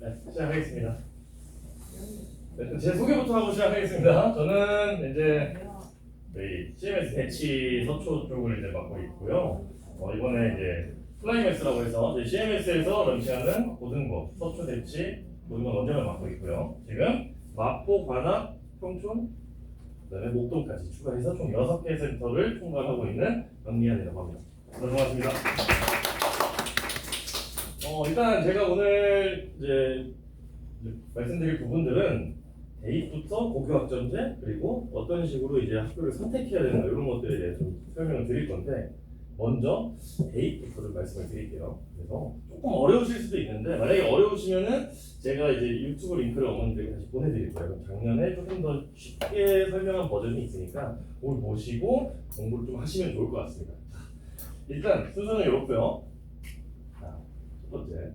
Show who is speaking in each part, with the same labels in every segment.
Speaker 1: 네, 시작하겠습니다. 네, 제 소개부터 하고 시작하겠습니다. 저는 이제 저희 CMS 대치 서초 쪽을 이제 맡고 있고요. 이번에 이제 클라이맥스라고 해서 저희 CMS에서 런칭하는 고등부 서초 대치 고등부 원장을 맡고 있고요. 지금 마포, 관악, 평촌, 그다음에 목동까지 추가해서 총 6개 센터를 총괄하고 있는 박미안이라고 합니다. 반갑습니다. 일단 제가 오늘 이제 말씀드릴 부분들은 대입부터 고교학점제 그리고 어떤 식으로 이제 학교를 선택해야 되나 이런 것들에 대해 좀 설명을 드릴 건데 먼저 대입부터 좀 말씀을 드릴게요. 그래서 조금 어려우실 수도 있는데 만약에 어려우시면은 제가 이제 유튜브 링크를 어머님들에게 다시 보내드릴 거예요. 그럼 작년에 조금 더 쉽게 설명한 버전이 있으니까 그걸 보시고 공부를 좀 하시면 좋을 것 같습니다. 일단 순서는 이렇고요. 자, 첫 번째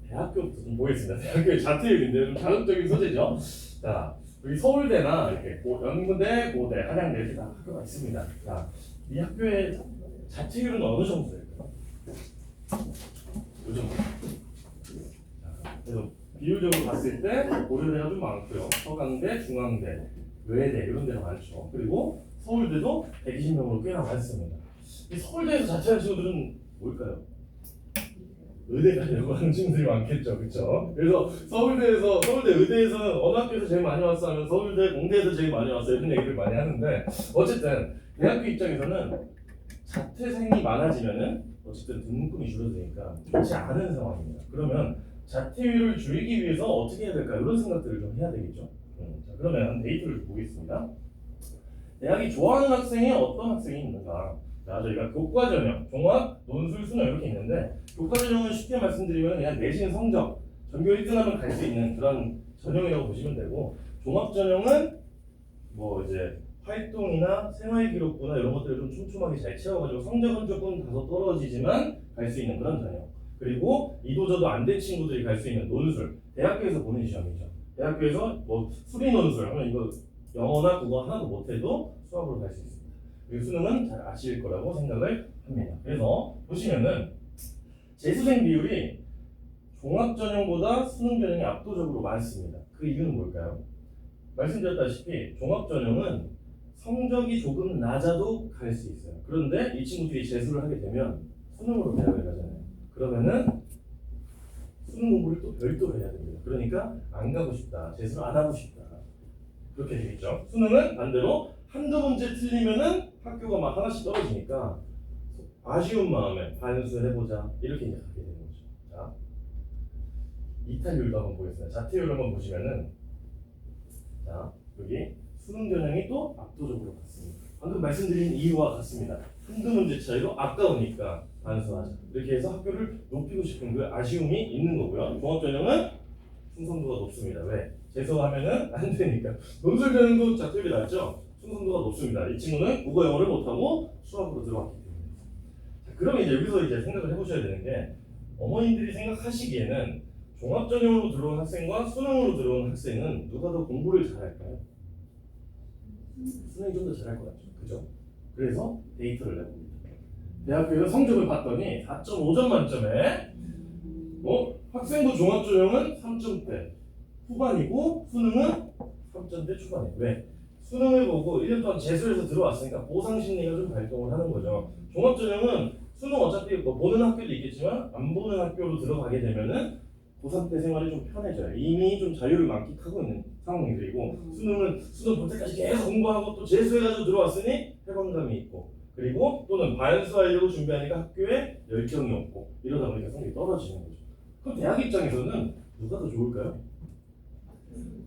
Speaker 1: 대학교부터 좀 보겠습니다. 대학교의 자퇴율인데 좀 자극적인 소재죠. 자, 여기 서울대나 이렇게 연구대, 고대, 한양대 이렇게 다 학교가 있습니다. 자, 이 학교의 자퇴율은 어느 정도 될까요? 요 정도. 그래서 비율적으로 봤을 때 고려대가 좀 많고요. 서강대, 중앙대, 외대 이런 데가 많죠. 그리고 서울대도 120명으로 꽤나 많습니다. 이 서울대에서 자퇴한 친구들은 뭘까요? 의대 가려고 하는 친구들이 많겠죠, 그렇죠? 그래서 서울대 의대에서는 어느 학교에서 제일 많이 왔어 하면 서울대, 공대에서 제일 많이 왔어요 이런 얘기를 많이 하는데 어쨌든 대학교 입장에서는 자퇴생이 많아지면은 어쨌든 등록금이 줄어드니까 좋지 않은 상황입니다. 그러면 자퇴율을 줄이기 위해서 어떻게 해야 될까 이런 생각들을 좀 해야 되겠죠. 자, 그러면 데이터를 좀 보겠습니다. 대학이 좋아하는 학생이 어떤 학생이 있는가? 자, 저희가 교과전형, 종합, 논술, 수능 이렇게 있는데 교과전형은 쉽게 말씀드리면 그냥 내신 성적, 전교 1등하면 갈 수 있는 그런 전형이라고 보시면 되고 종합전형은 뭐 이제 활동이나 생활기록부나 이런 것들을 좀 촘촘하게 잘 채워가지고 성적은 조금 다소 떨어지지만 갈 수 있는 그런 전형. 그리고 이도저도 안 된 친구들이 갈 수 있는 논술. 대학교에서 보는 시험이죠. 대학교에서 뭐 수리 논술 하면 이거 영어나 국어 하나도 못해도 수학으로 갈 수 있습니다. 그리고 수능은 잘 아실 거라고 생각을 합니다. 그래서 보시면은 재수생 비율이 종합전형보다 수능전형이 압도적으로 많습니다. 그 이유는 뭘까요? 말씀드렸다시피 종합전형은 성적이 조금 낮아도 갈 수 있어요. 그런데 이 친구들이 재수를 하게 되면 수능으로 대학을 가잖아요. 그러면은 수능 공부를 또 별도로 해야 됩니다. 그러니까 안 가고 싶다, 재수를 안 하고 싶다 그렇게 되겠죠. 수능은 반대로 한두 문제 틀리면은 학교가 막 하나씩 떨어지니까 아쉬운 마음에 반수해보자 이렇게 이제 가게 되는 거죠. 자, 이탈률도 한번 보겠습니다. 자퇴율 한번 보시면은 자, 여기 수능 전형이 또 압도적으로 같습니다. 방금 말씀드린 이유와 같습니다. 한두 문제 차이로 아까우니까 반수하자. 이렇게 해서 학교를 높이고 싶은 그 아쉬움이 있는 거고요. 종합전형은 충성도가 높습니다. 왜? 재수하면은 안 되니까. 논술 전형도 자퇴율이 낮죠? 충성도가 높습니다. 이 친구는 국어 영어를 못하고 수학으로 들어왔기 때문에. 자, 그러면 이제 여기서 이제 생각을 해보셔야 되는 게 어머님들이 생각하시기에는 종합전형으로 들어온 학생과 수능으로 들어온 학생은 누가 더 공부를 잘할까요? 수능이 좀 더 잘할 것 같죠. 그죠? 그래서 데이터를 내봅니다. 대학교에서 성적을 봤더니 4.5점 만점에 학생부 종합전형은 3점대 후반이고 수능은 3점대 초반이에요. 왜? 수능을 보고 1년 동안 재수해서 들어왔으니까 보상 심리가 좀 발동을 하는 거죠. 종합전형은 수능 어차피 뭐 보는 학교도 있겠지만 안 보는 학교로 들어가게 되면은 고3 때 생활이 좀 편해져요. 이미 좀 자유를 만끽하고 있는 상황이고 수능은 수능 볼 때까지 계속 공부하고 또 재수해가지고 들어왔으니 해방감이 있고 그리고 또는 반수하려고 준비하니까 학교에 열정이 없고 이러다 보니까 성적이 떨어지는 거죠. 그럼 대학 입장에서는 누가 더 좋을까요?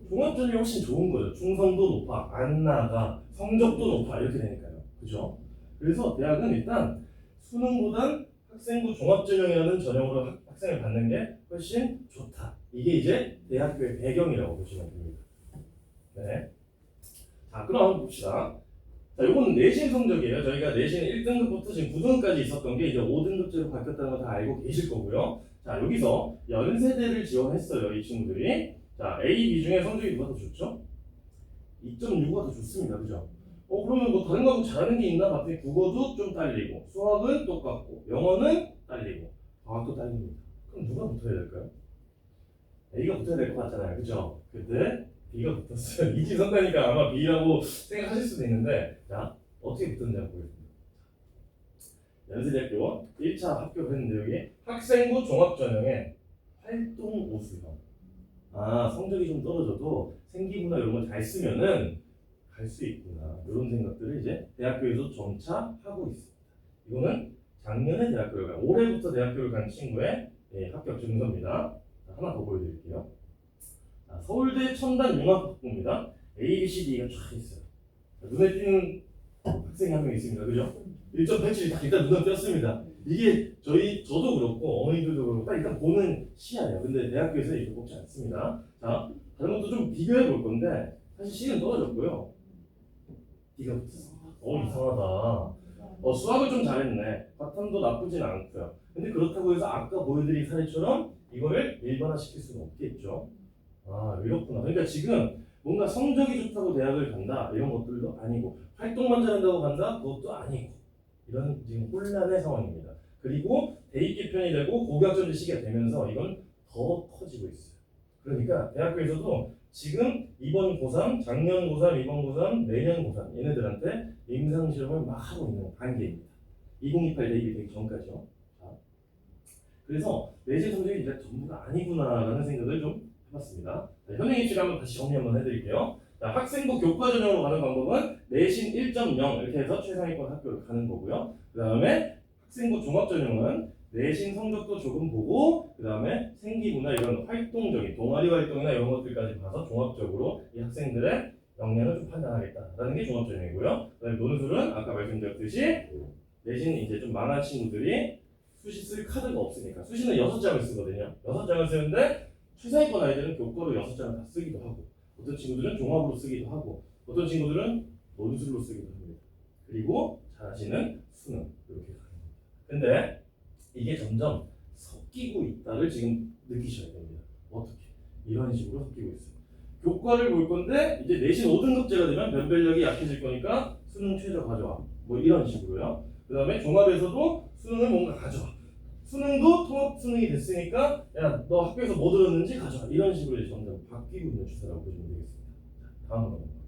Speaker 1: 종합전형이 훨씬 좋은 거죠. 충성도 높아, 안 나가, 성적도 높아 이렇게 되니까요. 그죠? 그래서 대학은 일단 수능보단 학생부 종합전형이라는 전형으로 학생을 받는 게 훨씬 좋다. 이게 이제 대학교의 배경이라고 보시면 됩니다. 네. 자, 그럼 한번 봅시다. 자, 요거는 내신 성적이에요. 저희가 내신 1등급부터 지금 9등급까지 있었던 게 이제 5등급제로 바뀌었다는 거 다 알고 계실 거고요. 자, 여기서 연세대를 지원했어요. 이 친구들이. 자, A, B 중에 성적이 누가 더 좋죠? 2.65가 더 좋습니다. 그죠? 그러면 뭐 다른 과목 잘하는 게 있나 봤더니 국어도 좀 딸리고 수학은 똑같고 영어는 딸리고 과학도 딸립니다. 그럼 누가 붙어야 될까요? A가 붙어야 될 것 같잖아요, 그죠? 근데 B가 붙었어요. 이지선다니까 아마 B라고 생각하실 수도 있는데, 자 어떻게 붙었는지 한번 보겠습니다. 연세대학교 1차 합격했는데 여기 학생부 종합전형에 활동 우수형. 아 성적이 좀 떨어져도 생기부나 이런 걸 잘 쓰면은 갈 수 있구나. 이런 생각들을 이제 대학교에서 점차 하고 있습니다. 이거는 작년에 대학교를 간, 올해부터 대학교를 간 친구의 합격 증서입니다. 자, 하나 더 보여드릴게요. 자, 서울대 첨단융합학부입니다. A, B, C, D가 쫙 있어요. 자, 눈에 띄는 학생이 한 명 있습니다. 그죠? 1.87이 딱 일단 눈에 띄었습니다. 이게 저도 그렇고 어머니들도 그렇고 딱 일단 보는 시야예요. 근데 대학교에서 이렇게 뽑지 않습니다. 자, 다른 것도 좀 비교해 볼 건데 사실 C는 떨어졌고요. D가 붙었습니다. 이상하다. 수학을 좀 잘했네. 과탐도 나쁘진 않고요. 근데 그렇다고 해서 아까 보여드린 사례처럼 이거를 일반화시킬 수는 없겠죠. 아 이렇구나. 그러니까 지금 뭔가 성적이 좋다고 대학을 간다 이런 것들도 아니고 활동만 잘한다고 간다 그것도 아니고 이런 지금 혼란의 상황입니다. 그리고 대입 개편이 되고 고교학점제 시기가 되면서 이건 더 커지고 있어요. 그러니까 대학교에서도 지금 이번 고3, 작년 고3, 이번 고3, 내년 고3 얘네들한테 임상시험을 막 하고 있는 단계입니다. 2028 대입이 되기 전까지요. 자, 그래서 내신 성적이 이제 전부가 아니구나라는 생각을 좀 해봤습니다. 자, 현행 입시를 한번 다시 정리 한번 해드릴게요. 자, 학생부 교과 전형으로 가는 방법은 내신 1.0 이렇게 해서 최상위권 학교를 가는 거고요. 그 다음에 학생부 종합 전형은 내신 성적도 조금 보고 그 다음에 생기부나 이런 활동적인 동아리 활동이나 이런 것들까지 봐서 종합적으로 이 학생들의 역량을 좀 판단하겠다라는 게 종합 전형이고요. 그 다음에 논술은 아까 말씀드렸듯이 내신 이제 좀 망한 친구들이 수시 쓸 카드가 없으니까 수시는 6장을 쓰거든요. 6장을 쓰는데 최상위권 아이들은 교과로 6장을 다 쓰기도 하고 어떤 친구들은 종합으로 쓰기도 하고 어떤 친구들은 논술로 쓰기도 합니다. 그리고 잘하시는 수능 이렇게 가는 겁니다. 근데 이게 점점 섞이고 있다를 지금 느끼셔야 됩니다. 어떻게? 이런 식으로 섞이고 있어요. 교과를 볼 건데 이제 내신 5등급제가 되면 변별력이 약해질 거니까 수능 최저 가져와. 뭐 이런 식으로요. 그 다음에 종합에서도 수능을 뭔가 가져와. 수능도 통합 수능이 됐으니까 야 너 학교에서 뭐 들었는지 가져와. 이런 식으로 이제 점점 바뀌고 있는 추세라고 보시면 되겠습니다. 다음으로 넘어가겠습니다.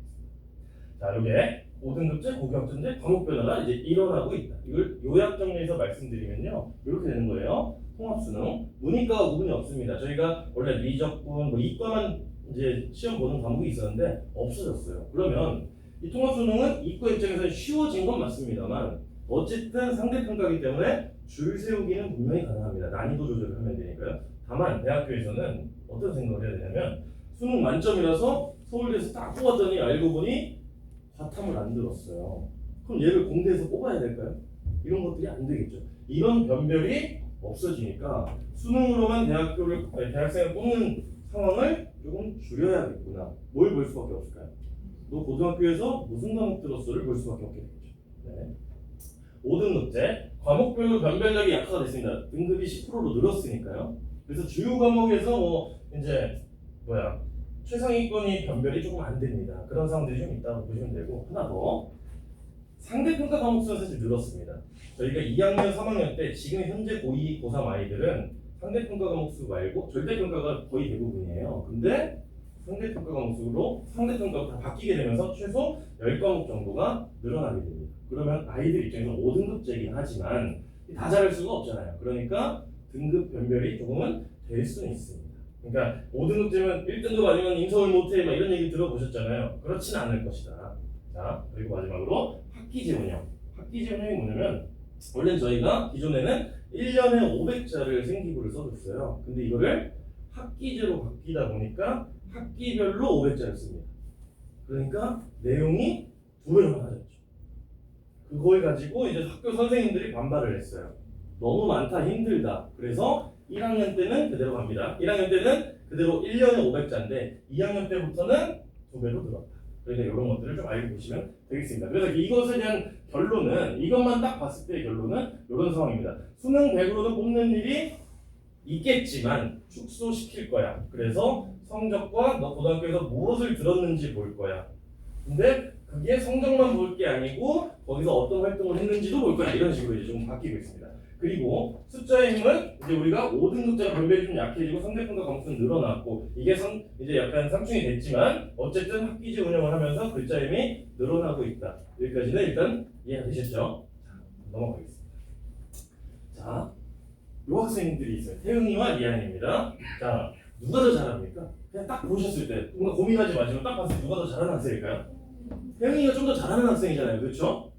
Speaker 1: 자, 이게 5등급제, 고교학점제, 과목 변화가 이제 일어나고 있다. 이걸 요약 정리해서 말씀드리면요, 이렇게 되는 거예요. 통합수능, 문이과와 구분이 없습니다. 저희가 원래 미적분, 뭐 이과만 이제 시험 보는 과목이 있었는데 없어졌어요. 그러면 이 통합수능은 이과 입장에서 쉬워진 건 맞습니다만 어쨌든 상대평가이기 때문에 줄 세우기는 분명히 가능합니다. 난이도 조절을 하면 되니까요. 다만 대학교에서는 어떤 생각을 해야 되냐면 수능 만점이라서 서울대에서 딱 뽑았더니 알고 보니 과탐을 안 들었어요. 그럼 얘를 공대에서 뽑아야 될까요? 이런 것들이 안 되겠죠. 이런 변별이 없어지니까 수능으로만 대학생을 뽑는 상황을 조금 줄여야겠구나. 뭘 볼 수밖에 없을까요? 너 고등학교에서 무슨 과목 들었어를 볼 수밖에 없게 되겠죠. 네. 5등급제 과목별로 변별력이 약화가 됐습니다. 등급이 10%로 늘었으니까요. 그래서 주요 과목에서 뭐 이제 최상위권이 변별이 조금 안 됩니다. 그런 상황들이 좀 있다고 보시면 되고 하나 더 상대평가 과목 수는 사실 늘었습니다. 저희가 2학년, 3학년 때 지금 현재 고2, 고3 아이들은 상대평가 과목 수 말고 절대평가가 거의 대부분이에요. 근데 상대평가 과목 수로 상대평가가 다 바뀌게 되면서 최소 10과목 정도가 늘어나게 됩니다. 그러면 아이들 입장에서는 5등급제이긴 하지만 다 잘할 수가 없잖아요. 그러니까 등급 변별이 조금은 될 수는 있습니다. 그러니까 5등급제면 1등급 아니면 인서울 못해 막 이런 얘기 들어보셨잖아요. 그렇진 않을 것이다. 자, 그리고 마지막으로 학기제운영. 학기제운영이 뭐냐면 원래 저희가 기존에는 1년에 500자를 생기부를 써줬어요. 근데 이거를 학기제로 바뀌다 보니까 학기별로 500자를 씁니다. 그러니까 내용이 2배로 많아졌죠. 그걸 가지고 이제 학교 선생님들이 반발을 했어요. 너무 많다, 힘들다. 그래서 1학년 때는 그대로 갑니다. 1학년 때는 그대로 1년에 500자인데 2학년 때부터는 2배로 늘었다. 그러니까 이런 것들을 좀 알고 보시면 되겠습니다. 그래서 이것에 대한 결론은 이것만 딱 봤을 때의 결론은 이런 상황입니다. 수능 100으로는 뽑는 일이 있겠지만 축소시킬 거야. 그래서 성적과 너 고등학교에서 무엇을 들었는지 볼 거야. 근데 그게 성적만 볼 게 아니고 거기서 어떤 활동을 했는지도 볼 거야. 이런 식으로 이제 좀 바뀌고 있습니다. 그리고 숫자의 힘은 이제 우리가 5등급자가 변별이 좀 약해지고 상대평가 강수는 늘어났고 이게 이제 약간 상충이 됐지만 어쨌든 학기제 운영을 하면서 글자 힘이 늘어나고 있다. 여기까지는 일단 이해가 되셨죠? 자, 넘어가겠습니다. 자, 요 학생들이 있어요. 태웅이와 리안입니다. 자, 누가 더 잘합니까? 그냥 딱 보셨을 때 뭔가 고민하지 마시고 딱 봤을 때 누가 더 잘하는 학생일까요? 태웅이가 좀 더 잘하는 학생이잖아요. 그렇죠?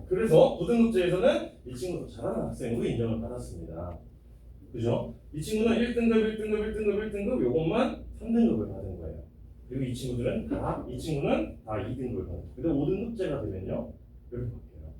Speaker 1: 그래서 고등급제에서는 이 친구가 더 잘하는 학생으로 인정을 받았습니다. 그죠? 이 친구는 1등급, 1등급, 1등급, 1등급 요것만 3등급을 받은 거예요. 그리고 이 친구들은 이 친구는 다 2등급을 받은 거예요. 근데 5등급제가 되면요. 이렇게 바뀌어요.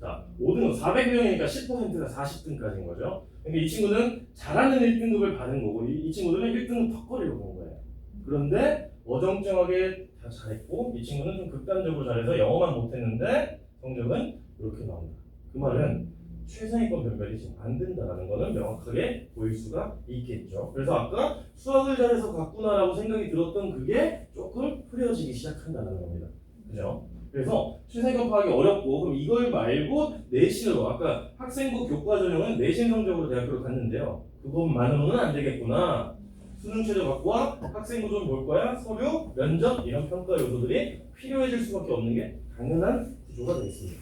Speaker 1: 자, 5등급 400명이니까 10%가 40등까지인 거죠. 그러니까 이 친구는 잘하는 1등급을 받은 거고 이 친구들은 1등급 턱걸이로 본 거예요. 그런데 어정쩡하게 다 잘했고 이 친구는 좀 극단적으로 잘해서 영어만 못했는데 성적은 이렇게 나온다. 그 말은 최상위권 변별이 지금 안 된다는 거는 명확하게 보일 수가 있겠죠. 그래서 아까 수학을 잘해서 갔구나라고 생각이 들었던 그게 조금 흐려지기 시작한다는 겁니다. 그죠? 그래서 최상위권 파악이 어렵고 그럼 이걸 말고 내신으로 아까 학생부 교과 전형은 내신 성적으로 대학교를 갔는데요. 그것만으로는 안 되겠구나. 수능 최저 갖고와 학생부 좀 볼 거야. 서류, 면접 이런 평가 요소들이 필요해질 수밖에 없는 게 당연한 구조가 되겠습니다.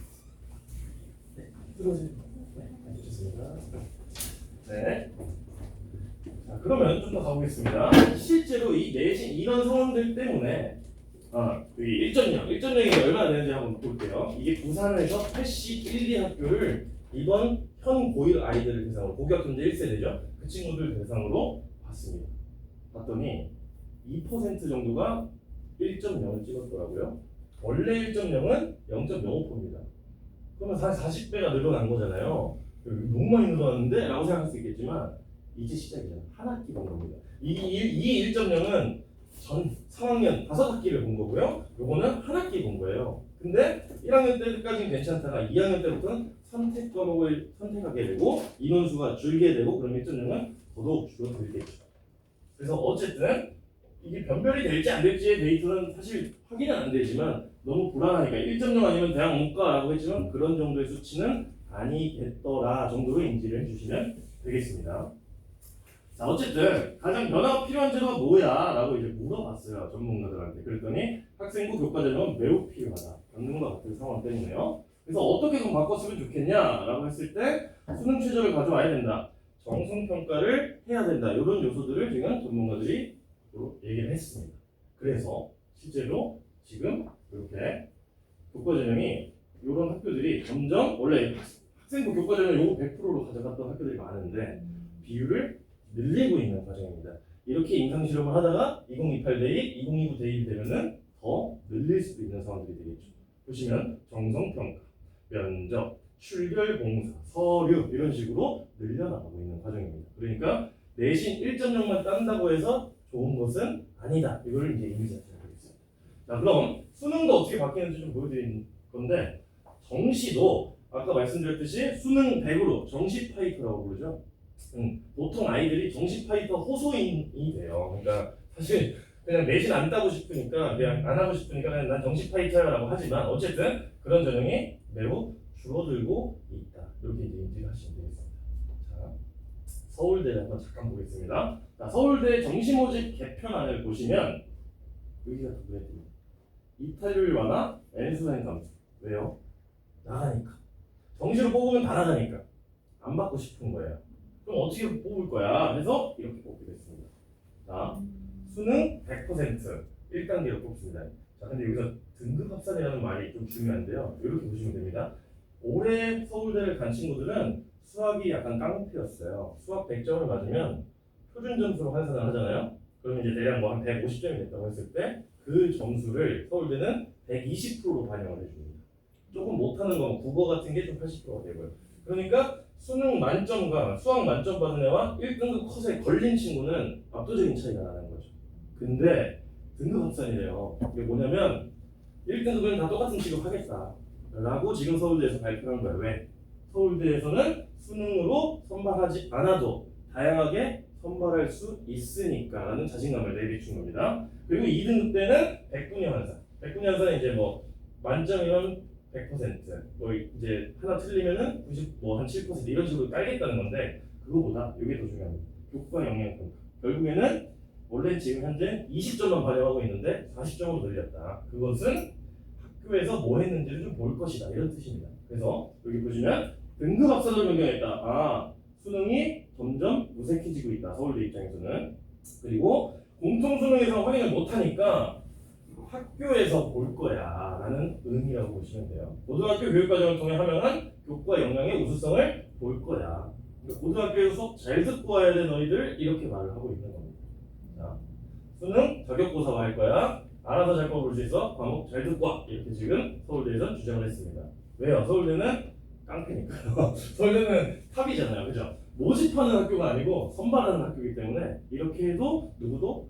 Speaker 1: 네, 들어오세요. 네, 좋습니다. 네. 자, 그러면 좀 더 가보겠습니다. 실제로 이 내신 이런 상황들 때문에 여기 1.0이 얼마나 되는지 한번 볼게요. 이게 부산에서 81개 학교를 이번 현 고1 아이들을 대상으로 고교학점제 1세대죠. 그 친구들 대상으로 봤습니다. 봤더니 2% 정도가 1.0을 찍었더라고요. 원래 1.0은 0.05%입니다. 그러면 40배가 늘어난 거잖아요. 너무 많이 늘어났는데? 라고 생각할 수 있겠지만 이제 시작이잖아요. 한 학기 본 겁니다. 이 1.0은 전 3학년 5학기를 본 거고요. 요거는 한 학기 본 거예요. 근데 1학년 때까지는 괜찮다가 2학년 때부터는 선택 과목을 선택하게 되고 인원수가 줄게 되고 그럼 1.0은 더더욱 줄어들겠죠. 그래서 어쨌든 이게 변별이 될지 안 될지의 데이터는 사실 확인은 안 되지만 너무 불안하니까 1.0 아니면 대학 못 가라고 했지만 그런 정도의 수치는 아니겠더라 정도로 인지를 해주시면 되겠습니다. 자, 어쨌든 가장 변화가 필요한 제도가 뭐야? 라고 이제 물어봤어요. 전문가들한테. 그랬더니 학생부 교과 전형은 매우 필요하다. 변동과 같은 상황 때문에요. 그래서 어떻게 좀 바꿨으면 좋겠냐? 라고 했을 때 수능 최저를 가져와야 된다. 정성평가를 해야 된다. 이런 요소들을 지금 전문가들이 얘기를 했습니다. 그래서 실제로 지금 이렇게 교과 전형이 이런 학교들이 점점 원래 학생부 교과 전형 요거 100%로 가져갔던 학교들이 많은데 비율을 늘리고 있는 과정입니다. 이렇게 임상실험을 하다가 2028 대입, 2029 대입이 되면은 더 늘릴 수도 있는 상황들이 되겠죠. 보시면 정성평가, 면접, 출결공사, 서류 이런 식으로 늘려나가고 있는 과정입니다. 그러니까 내신 1.0만 딴다고 해서 좋은 것은 아니다. 이걸 이제 인지하셔야 되겠습니다. 자, 그럼 수능도 어떻게 바뀌는지 좀 보여드린 건데 정시도 아까 말씀드렸듯이 수능 100으로 정시 파이터라고 부르죠. 보통 아이들이 정시 파이터 호소인이 돼요. 그러니까 사실 그냥 내신 안 따고 싶으니까 그냥 안 하고 싶으니까 그냥 난 정시 파이터라고 하지만 어쨌든 그런 전형이 매우 줄어들고 있다. 이렇게 이제 인지를 하시면 되겠습니다. 자, 서울대를 한번 잠깐 보겠습니다. 자, 서울대 정시모집 개편안을 보시면 여기가 더 눈에 띕니다. 이탈률 완화, N수행 감소. 왜요? 나가니까. 정시로 뽑으면 다 나가니까. 안 받고 싶은 거예요. 그럼 어떻게 뽑을 거야? 해서 이렇게 뽑기로 했습니다. 자, 수능 100% 1단계로 뽑습니다. 자, 근데 여기서 등급합산이라는 말이 좀 중요한데요. 이렇게 보시면 됩니다. 올해 서울대를 간 친구들은 수학이 약간 깡패였어요. 수학 100점을 맞으면 표준 점수로 환산을 하잖아요. 그러면 이제 대략 뭐 한 150점이 됐다고 했을 때 그 점수를 서울대는 120%로 반영을 해줍니다. 조금 못하는 건 국어 같은 게 좀 80%가 되고요. 그러니까 수능 만점과 수학 만점 받은 애와 1등급 컷에 걸린 친구는 압도적인 차이가 나는 거죠. 근데 등급 합산이래요. 이게 뭐냐면 1등급은 다 똑같은 취급하겠다 라고 지금 서울대에서 발표한 거예요. 왜? 서울대에서는 수능으로 선발하지 않아도 다양하게 선발할 수 있으니까 라는 자신감을 내비춘 겁니다. 그리고 2등급 때는 백분위 환산. 백분위 환산은 이제 뭐 만점이면 100%, 뭐 이제 하나 틀리면은 90, 뭐한 7% 이런 식으로 깔겠다는 건데 그거보다 이게 더 중요합니다. 교과 영역 평가. 결국에는 원래 지금 현재 20점만 반영하고 있는데 40점으로 늘렸다. 그것은 학교에서 뭐 했는지를 좀 볼 것이다 이런 뜻입니다. 그래서 여기 보시면 등급 합산을 변경했다. 아, 수능이 점점 무색해지고 있다. 서울대 입장에서는. 그리고 공통 수능에서 확인을 못하니까 학교에서 볼 거야 라는 의미라고 보시면 돼요. 고등학교 교육과정을 통해 하면은 교과 역량의 우수성을 볼 거야. 그러니까 고등학교에서 수업 잘 듣고 와야 돼 너희들 이렇게 말을 하고 있는 겁니다. 자, 수능 자격고사 할 거야. 알아서 잘 볼 수 있어. 과목 잘 듣고 와. 이렇게 지금 서울대에서 주장을 했습니다. 왜요? 서울대는 깡패니까요. 서울대는 탑이잖아요. 그죠? 모집하는 학교가 아니고 선발하는 학교이기 때문에 이렇게 해도 누구도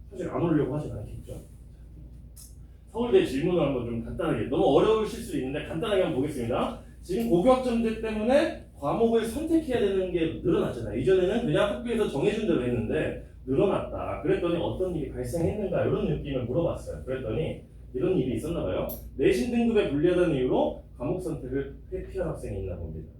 Speaker 1: 사실 안 오려고 하진 않겠죠. 서울대 질문을 한번 좀 간단하게, 너무 어려우실 수 있는데 간단하게 한번 보겠습니다. 지금 고교학점제 때문에 과목을 선택해야 되는 게 늘어났잖아요. 이전에는 그냥 학교에서 정해준 대로 했는데 늘어났다. 그랬더니 어떤 일이 발생했는가 이런 느낌을 물어봤어요. 그랬더니 이런 일이 있었나 봐요. 내신 등급에 불리하다는 이유로 과목 선택을 회피한 학생이 있나 봅니다.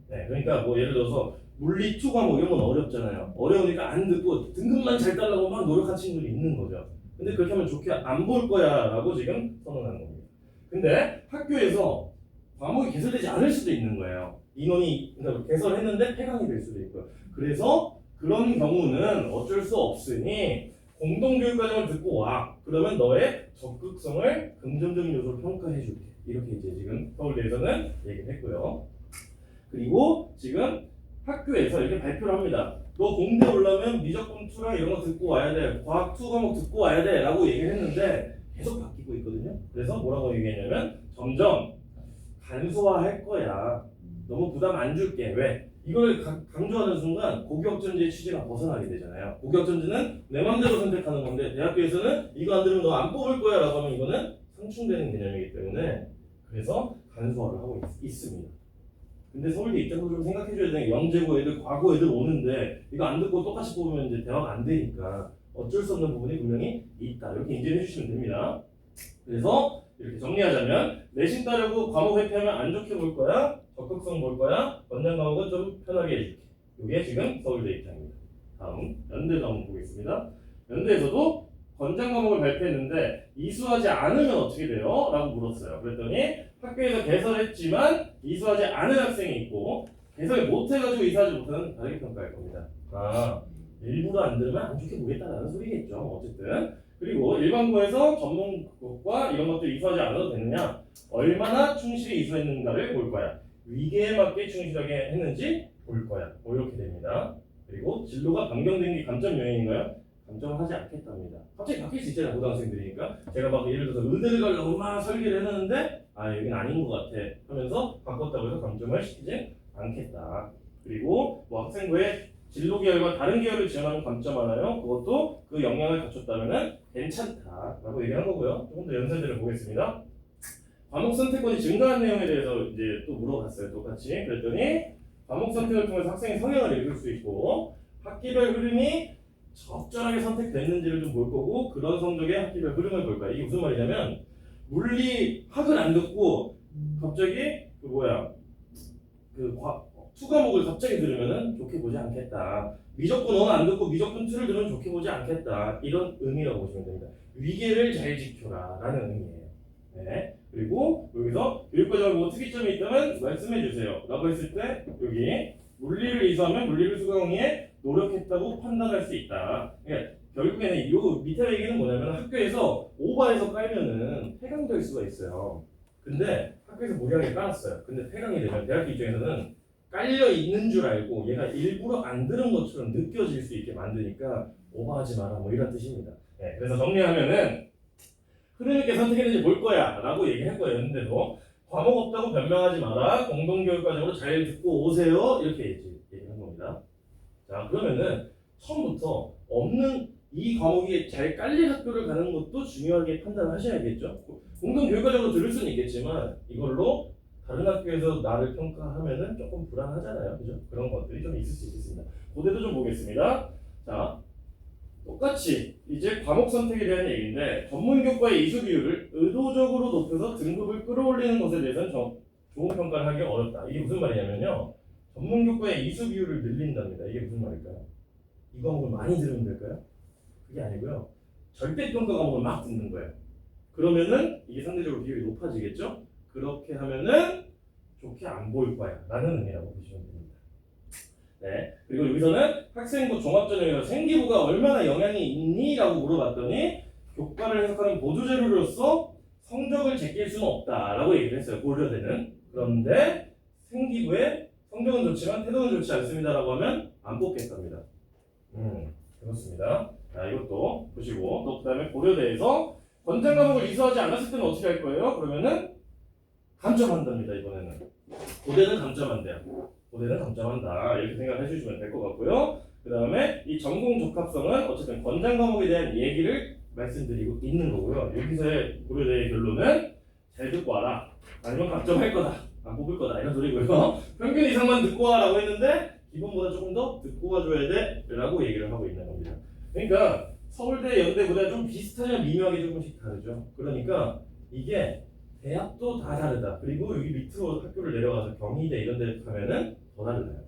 Speaker 1: 네, 그러니까 뭐 예를 들어서 물리 2 과목 이런 건 어렵잖아요. 어려우니까 안 듣고 등급만 잘 따려고 막 노력한 친구들이 있는 거죠. 근데 그렇게 하면 좋게 안 볼 거야 라고 지금 선언하는 겁니다. 근데 학교에서 과목이 개설되지 않을 수도 있는 거예요. 인원이 그러니까 개설했는데 폐강이 될 수도 있고요. 그래서 그런 경우는 어쩔 수 없으니 공동교육과정을 듣고 와. 그러면 너의 적극성을 긍정적인 요소로 평가해 줄게. 이렇게 이제 지금 서울대에서는 얘기를 했고요. 그리고 지금 학교에서 이렇게 발표를 합니다. 너 공대 올라오면 미적분 2랑 이런 거 듣고 와야 돼. 과학 2 과목 듣고 와야 돼. 라고 얘기를 했는데 계속 바뀌고 있거든요. 그래서 뭐라고 얘기했냐면 점점 간소화할 거야. 너무 부담 안 줄게. 왜? 이걸 강조하는 순간 고교학점제의 취지가 벗어나게 되잖아요. 고교학점제는 내 맘대로 선택하는 건데 대학교에서는 이거 안 들으면 너 안 뽑을 거야 라고 하면 이거는 상충되는 개념이기 때문에 그래서 간소화를 하고 있습니다. 근데 서울대 입장도 좀 생각해줘야 되는 게 영재고 애들 과거 애들 오는데 이거 안 듣고 똑같이 뽑으면 이제 대화가 안 되니까 어쩔 수 없는 부분이 분명히 있다. 이렇게 인지해 주시면 됩니다. 그래서 이렇게 정리하자면 내신 따르고 과목 회피하면 안 좋게 볼 거야. 적극성 볼 거야. 권장 과목은 좀 편하게 해줄게. 이게 지금 서울대 입장입니다. 다음 연대도 한번 보겠습니다. 연대에서도 권장 과목을 발표했는데 이수하지 않으면 어떻게 돼요? 라고 물었어요. 그랬더니 학교에서 개설했지만 이수하지 않은 학생이 있고 개설 못해가지고 이수하지 못하는 다르게 평가할 겁니다. 아, 일부러 안 들으면 안 좋게 보겠다라는 소리겠죠. 어쨌든 그리고 일반고에서 전문국과 이런 것들 이수하지 않아도 되느냐, 얼마나 충실히 이수했는가를 볼 거야. 위계에 맞게 충실하게 했는지 볼 거야. 뭐 이렇게 됩니다. 그리고 진로가 변경된 게 감점 요인인가요? 감점을 하지 않겠답니다. 갑자기 바뀔 수 있잖아요. 고등학생들이니까. 제가 막 예를 들어서 의대를 가려고 막 설계를 해놨는데 아 여긴 아닌 것 같아 하면서 바꿨다고 해서 감점을 시키지 않겠다. 그리고 뭐 학생부의 진로 계열과 다른 계열을 지원하는 감점 하나요? 그것도 그 역량을 갖췄다면 괜찮다라고 얘기한 거고요. 조금 더 연세대를 보겠습니다. 과목 선택권이 증가한 내용에 대해서 이제 또 물어봤어요. 똑같이. 그랬더니 과목 선택을 통해서 학생의 성향을 읽을 수 있고 학기별 흐름이 적절하게 선택됐는지를 좀 볼 거고 그런 성적의 학기별 흐름을 볼 거야. 이게 무슨 말이냐면 물리 학을 안 듣고 갑자기 투 과목을 갑자기 들으면은 좋게 보지 않겠다. 미적분 1안 안 듣고 미적분 2를 들으면 좋게 보지 않겠다. 이런 의미라고 보시면 됩니다. 위계를 잘 지켜라 라는 의미예요. 네. 그리고 여기서 교육과정을 보고 특이점이 있다면 말씀해 주세요 라고 했을 때 여기 물리를 이수하면 물리를 수강 위해 노력했다고 판단할 수 있다. 그러니까 결국에는 이 밑에 얘기는 뭐냐면 학교에서 오버해서 깔면은 폐강될 수가 있어요. 근데 학교에서 무리하게 깔았어요. 근데 폐강이 되면 대학교 입장에서는 깔려 있는 줄 알고 얘가 일부러 안 들은 것처럼 느껴질 수 있게 만드니까 오버하지 마라 뭐 이런 뜻입니다. 네, 그래서 정리하면은 흐름 있게 선택했는지 볼 거야 라고 얘기할 거였는데도 과목 없다고 변명하지 마라. 공동교육과정으로 잘 듣고 오세요. 이렇게 얘기한 겁니다. 자 그러면은 처음부터 없는 이 과목이 잘 깔릴 학교를 가는 것도 중요하게 판단하셔야겠죠. 공동교육과정으로 들을 수는 있겠지만 이걸로 다른 학교에서 나를 평가하면은 조금 불안하잖아요. 그죠? 그런 것들이 좀 있을 수 있습니다. 고대도 좀 보겠습니다. 자 똑같이 이제 과목 선택에 대한 얘기인데 전문 교과의 이수 비율을 의도적으로 높여서 등급을 끌어올리는 것에 대해서는 좋은 평가를 하기 어렵다. 이게 무슨 말이냐면요. 전문 교과의 이수 비율을 늘린답니다. 이게 무슨 말일까요? 이 과목을 많이 들으면 될까요? 그게 아니고요. 절대 평가 과목을 막 듣는 거예요. 그러면은 이게 상대적으로 비율이 높아지겠죠? 그렇게 하면은 좋게 안 보일 거야 라는 의미라고 보시면 됩니다. 네. 그리고 여기서는 학생부 종합전형에서 생기부가 얼마나 영향이 있니? 라고 물어봤더니 교과를 해석하는 보조자료로서 성적을 제낄 수는 없다 라고 얘기를 했어요. 고려대는. 그런데 생기부에 성적은 좋지만 태도는 좋지 않습니다 라고 하면 안 뽑겠답니다. 그렇습니다. 자, 이것도 보시고 또 그 다음에 고려대에서 권장 과목을 이수하지 않았을 때는 어떻게 할 거예요? 그러면은 감점한답니다. 이번에는 고대는 감점한대요. 고대는 감점한다 이렇게 생각해 주시면 될 것 같고요. 그 다음에 이 전공 적합성은 어쨌든 권장 과목에 대한 얘기를 말씀드리고 있는 거고요. 여기서의 고려대의 결론은 잘 듣고 와라 아니면 감점할 거다 안 뽑을 거다 이런 소리고요. 평균 이상만 듣고 와라고 했는데 기본보다 조금 더 듣고 와줘야 돼 라고 얘기를 하고 있는 겁니다. 그러니까 서울대, 연대, 고대가 좀 비슷하면 미묘하게 조금씩 다르죠. 그러니까 이게 대학도 다 다르다. 그리고 여기 밑으로 학교를 내려가서 경희대 이런 데 가면은 더 다르다요.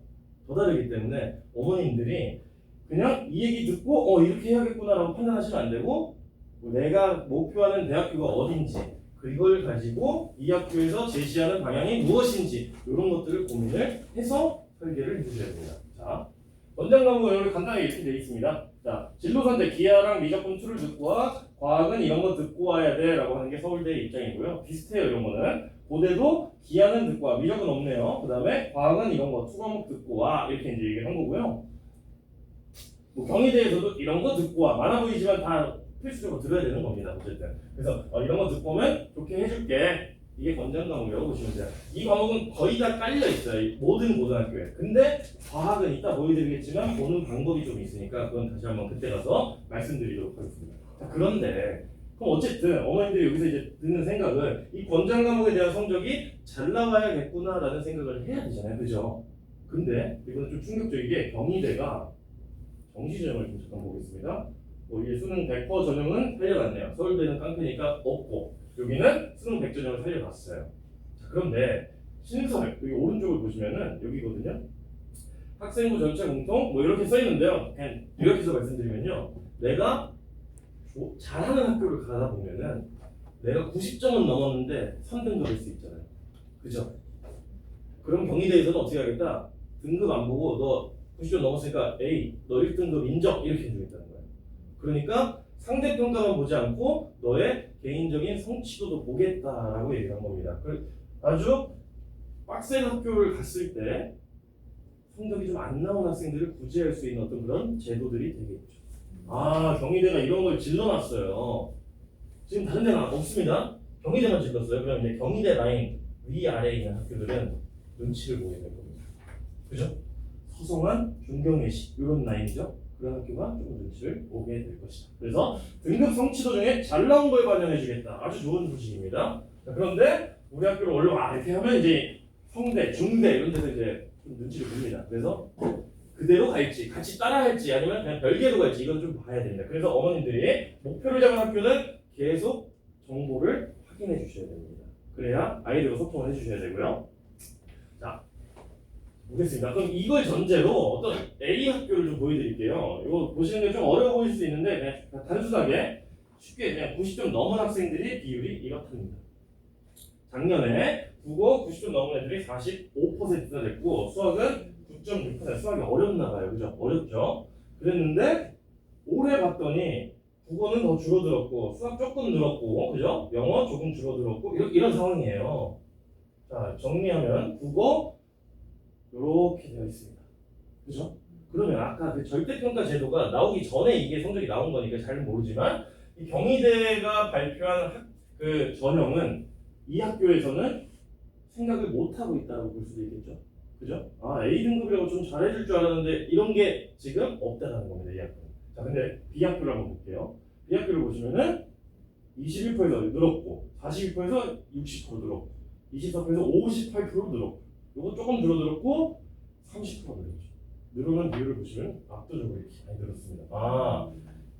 Speaker 1: 더 다르기 때문에 어머님들이 그냥 이 얘기 듣고 이렇게 해야겠구나 라고 판단하시면 안 되고 내가 목표하는 대학교가 어딘지 그걸 가지고 이 학교에서 제시하는 방향이 무엇인지 이런 것들을 고민을 해서 설계를 해주셔야 됩니다. 자, 원장 과목은 여기 간단하게 이렇게 되어 있습니다. 자, 진로 선택 기하랑 미적분 2를 듣고 와, 과학은 이런 거 듣고 와야 돼 라고 하는 게 서울대의 입장이고요. 비슷해요. 이런 거는 고대도 기하는 듣고 와, 미적은 없네요. 그 다음에 과학은 이런 거 2 과목 듣고 와 이렇게 이제 얘기를 한 거고요. 뭐 경희대에서도 이런 거 듣고 와 많아 보이지만 다 필수적으로 들어야 되는 겁니다. 어쨌든 그래서 이런 거 듣고 오면 좋게 해줄게. 이게 권장 과목이라고 보시면 돼요. 이 과목은 거의 다 깔려 있어요. 모든 고등학교에. 근데 과학은 이따 보여드리겠지만 보는 방법이 좀 있으니까 그건 다시 한번 그때 가서 말씀드리도록 하겠습니다. 자, 그런데 그럼 어쨌든 어머님들이 여기서 이제 드는 생각은 이 권장 과목에 대한 성적이 잘 나와야겠구나라는 생각을 해야 되잖아요. 그죠? 근데 이거는 좀 충격적이게 경희대가 정시 전형을 좀 잠깐 보겠습니다. 이게 수능 100% 전형은 살려놨네요. 서울대는 깡패니까 없고 여기는 수능 100 전형을 살려놨어요. 자, 그런데 신설 여기 오른쪽을 보시면은 여기거든요. 학생부 전체 공통 뭐 이렇게 써 있는데요. 그냥 요약해서 말씀드리면요. 내가 잘하는 학교를 가다 보면은 내가 90점은 넘었는데 3등급일 수 있잖아요. 그죠? 그럼 경희대에서는 어떻게 하겠다? 등급 안 보고 너 90점 넘었으니까 A, 너 1등급 인정 이렇게 해주겠다는 거예요. 그러니까 상대평가만 보지 않고 너의 개인적인 성취도도 보겠다라고 얘기를 한 겁니다. 아주 빡센 학교를 갔을 때 성적이 좀 안 나온 학생들을 구제할 수 있는 어떤 그런 제도들이 되겠죠. 경희대가 이런 걸 질러놨어요. 지금 다른 데는 없습니다. 경희대만 질렀어요. 그럼 이제 경희대 라인 위아래에 있는 학교들은 눈치를 보게 될 겁니다. 그죠? 서성한, 중경외시 이런 라인이죠. 그런 학교가 조금 눈치를 보게 될 것이다. 그래서 등급 성취도 중에 잘 나온 걸 반영해주겠다. 아주 좋은 소식입니다. 자, 그런데 우리 학교를 얼른 이렇게 하면 이제 성대, 중대 이런 데서 이제 좀 눈치를 봅니다. 그래서 그대로 갈지, 같이 따라할지 아니면 그냥 별개로 갈지 이건 좀 봐야 됩니다. 그래서 어머님들이 목표를 잡은 학교는 계속 정보를 확인해 주셔야 됩니다. 그래야 아이들과 소통을 해주셔야 되고요. 자, 보겠습니다. 그럼 이걸 전제로 어떤 A 학교를 좀 보여드릴게요. 이거 보시는 게 좀 어려워 보일 수 있는데 그냥 단순하게 쉽게 그냥 90점 넘은 학생들이 비율이 이렇답니다. 작년에 국어 90점 넘은 애들이 45%나 됐고 수학은 9.6%. 수학이 어렵나 봐요. 그죠? 어렵죠? 그랬는데 올해 봤더니 국어는 더 줄어들었고 수학 조금 늘었고 그죠? 영어 조금 줄어들었고 이런 상황이에요. 자, 정리하면 국어 이렇게 되어 있습니다. 그죠? 그러면 아까 그 절대평가 제도가 나오기 전에 이게 성적이 나온 거니까 잘 모르지만 이 경희대가 발표한 그 전형은 이 학교에서는 생각을 못 하고 있다고 볼 수도 있겠죠. 그죠? A 등급이라고 좀 잘해줄 줄 알았는데 이런 게 지금 없다라는 겁니다. 이 학교는. 자, 근데 B 학교를 한번 볼게요. B 학교를 보시면은 21%에서 늘었고 42%에서 60% 늘었고 24%에서 58% 늘었고 요거 조금 줄어들었고 30% 늘었죠. 늘어난 비율을 보시면 압도적으로 이렇게 많이 늘었습니다.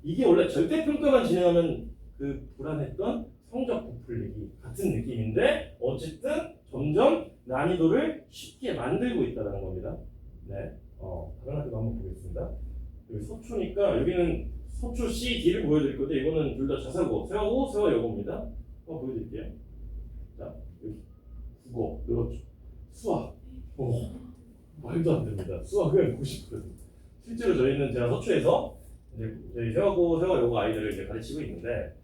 Speaker 1: 이게 원래 절대평가만 진행하면 그 불안했던 성적 부풀리기 같은 느낌인데 어쨌든 점점 난이도를 쉽게 만들고 있다는 겁니다. 네, 다른 학교도 한번 보겠습니다. 여기 서초니까 여기는 서초 C, D를 보여드릴 건데 이거는 둘 다 자사고, 세화여고입니다. 한번 보여드릴게요. 자, 여기 국어 늘었죠. 수학, 말도 안 됩니다. 수학은 90%. 실제로 저희는 제가 서초에서 이제 저희 세화여고 아이들을 이제 가르치고 있는데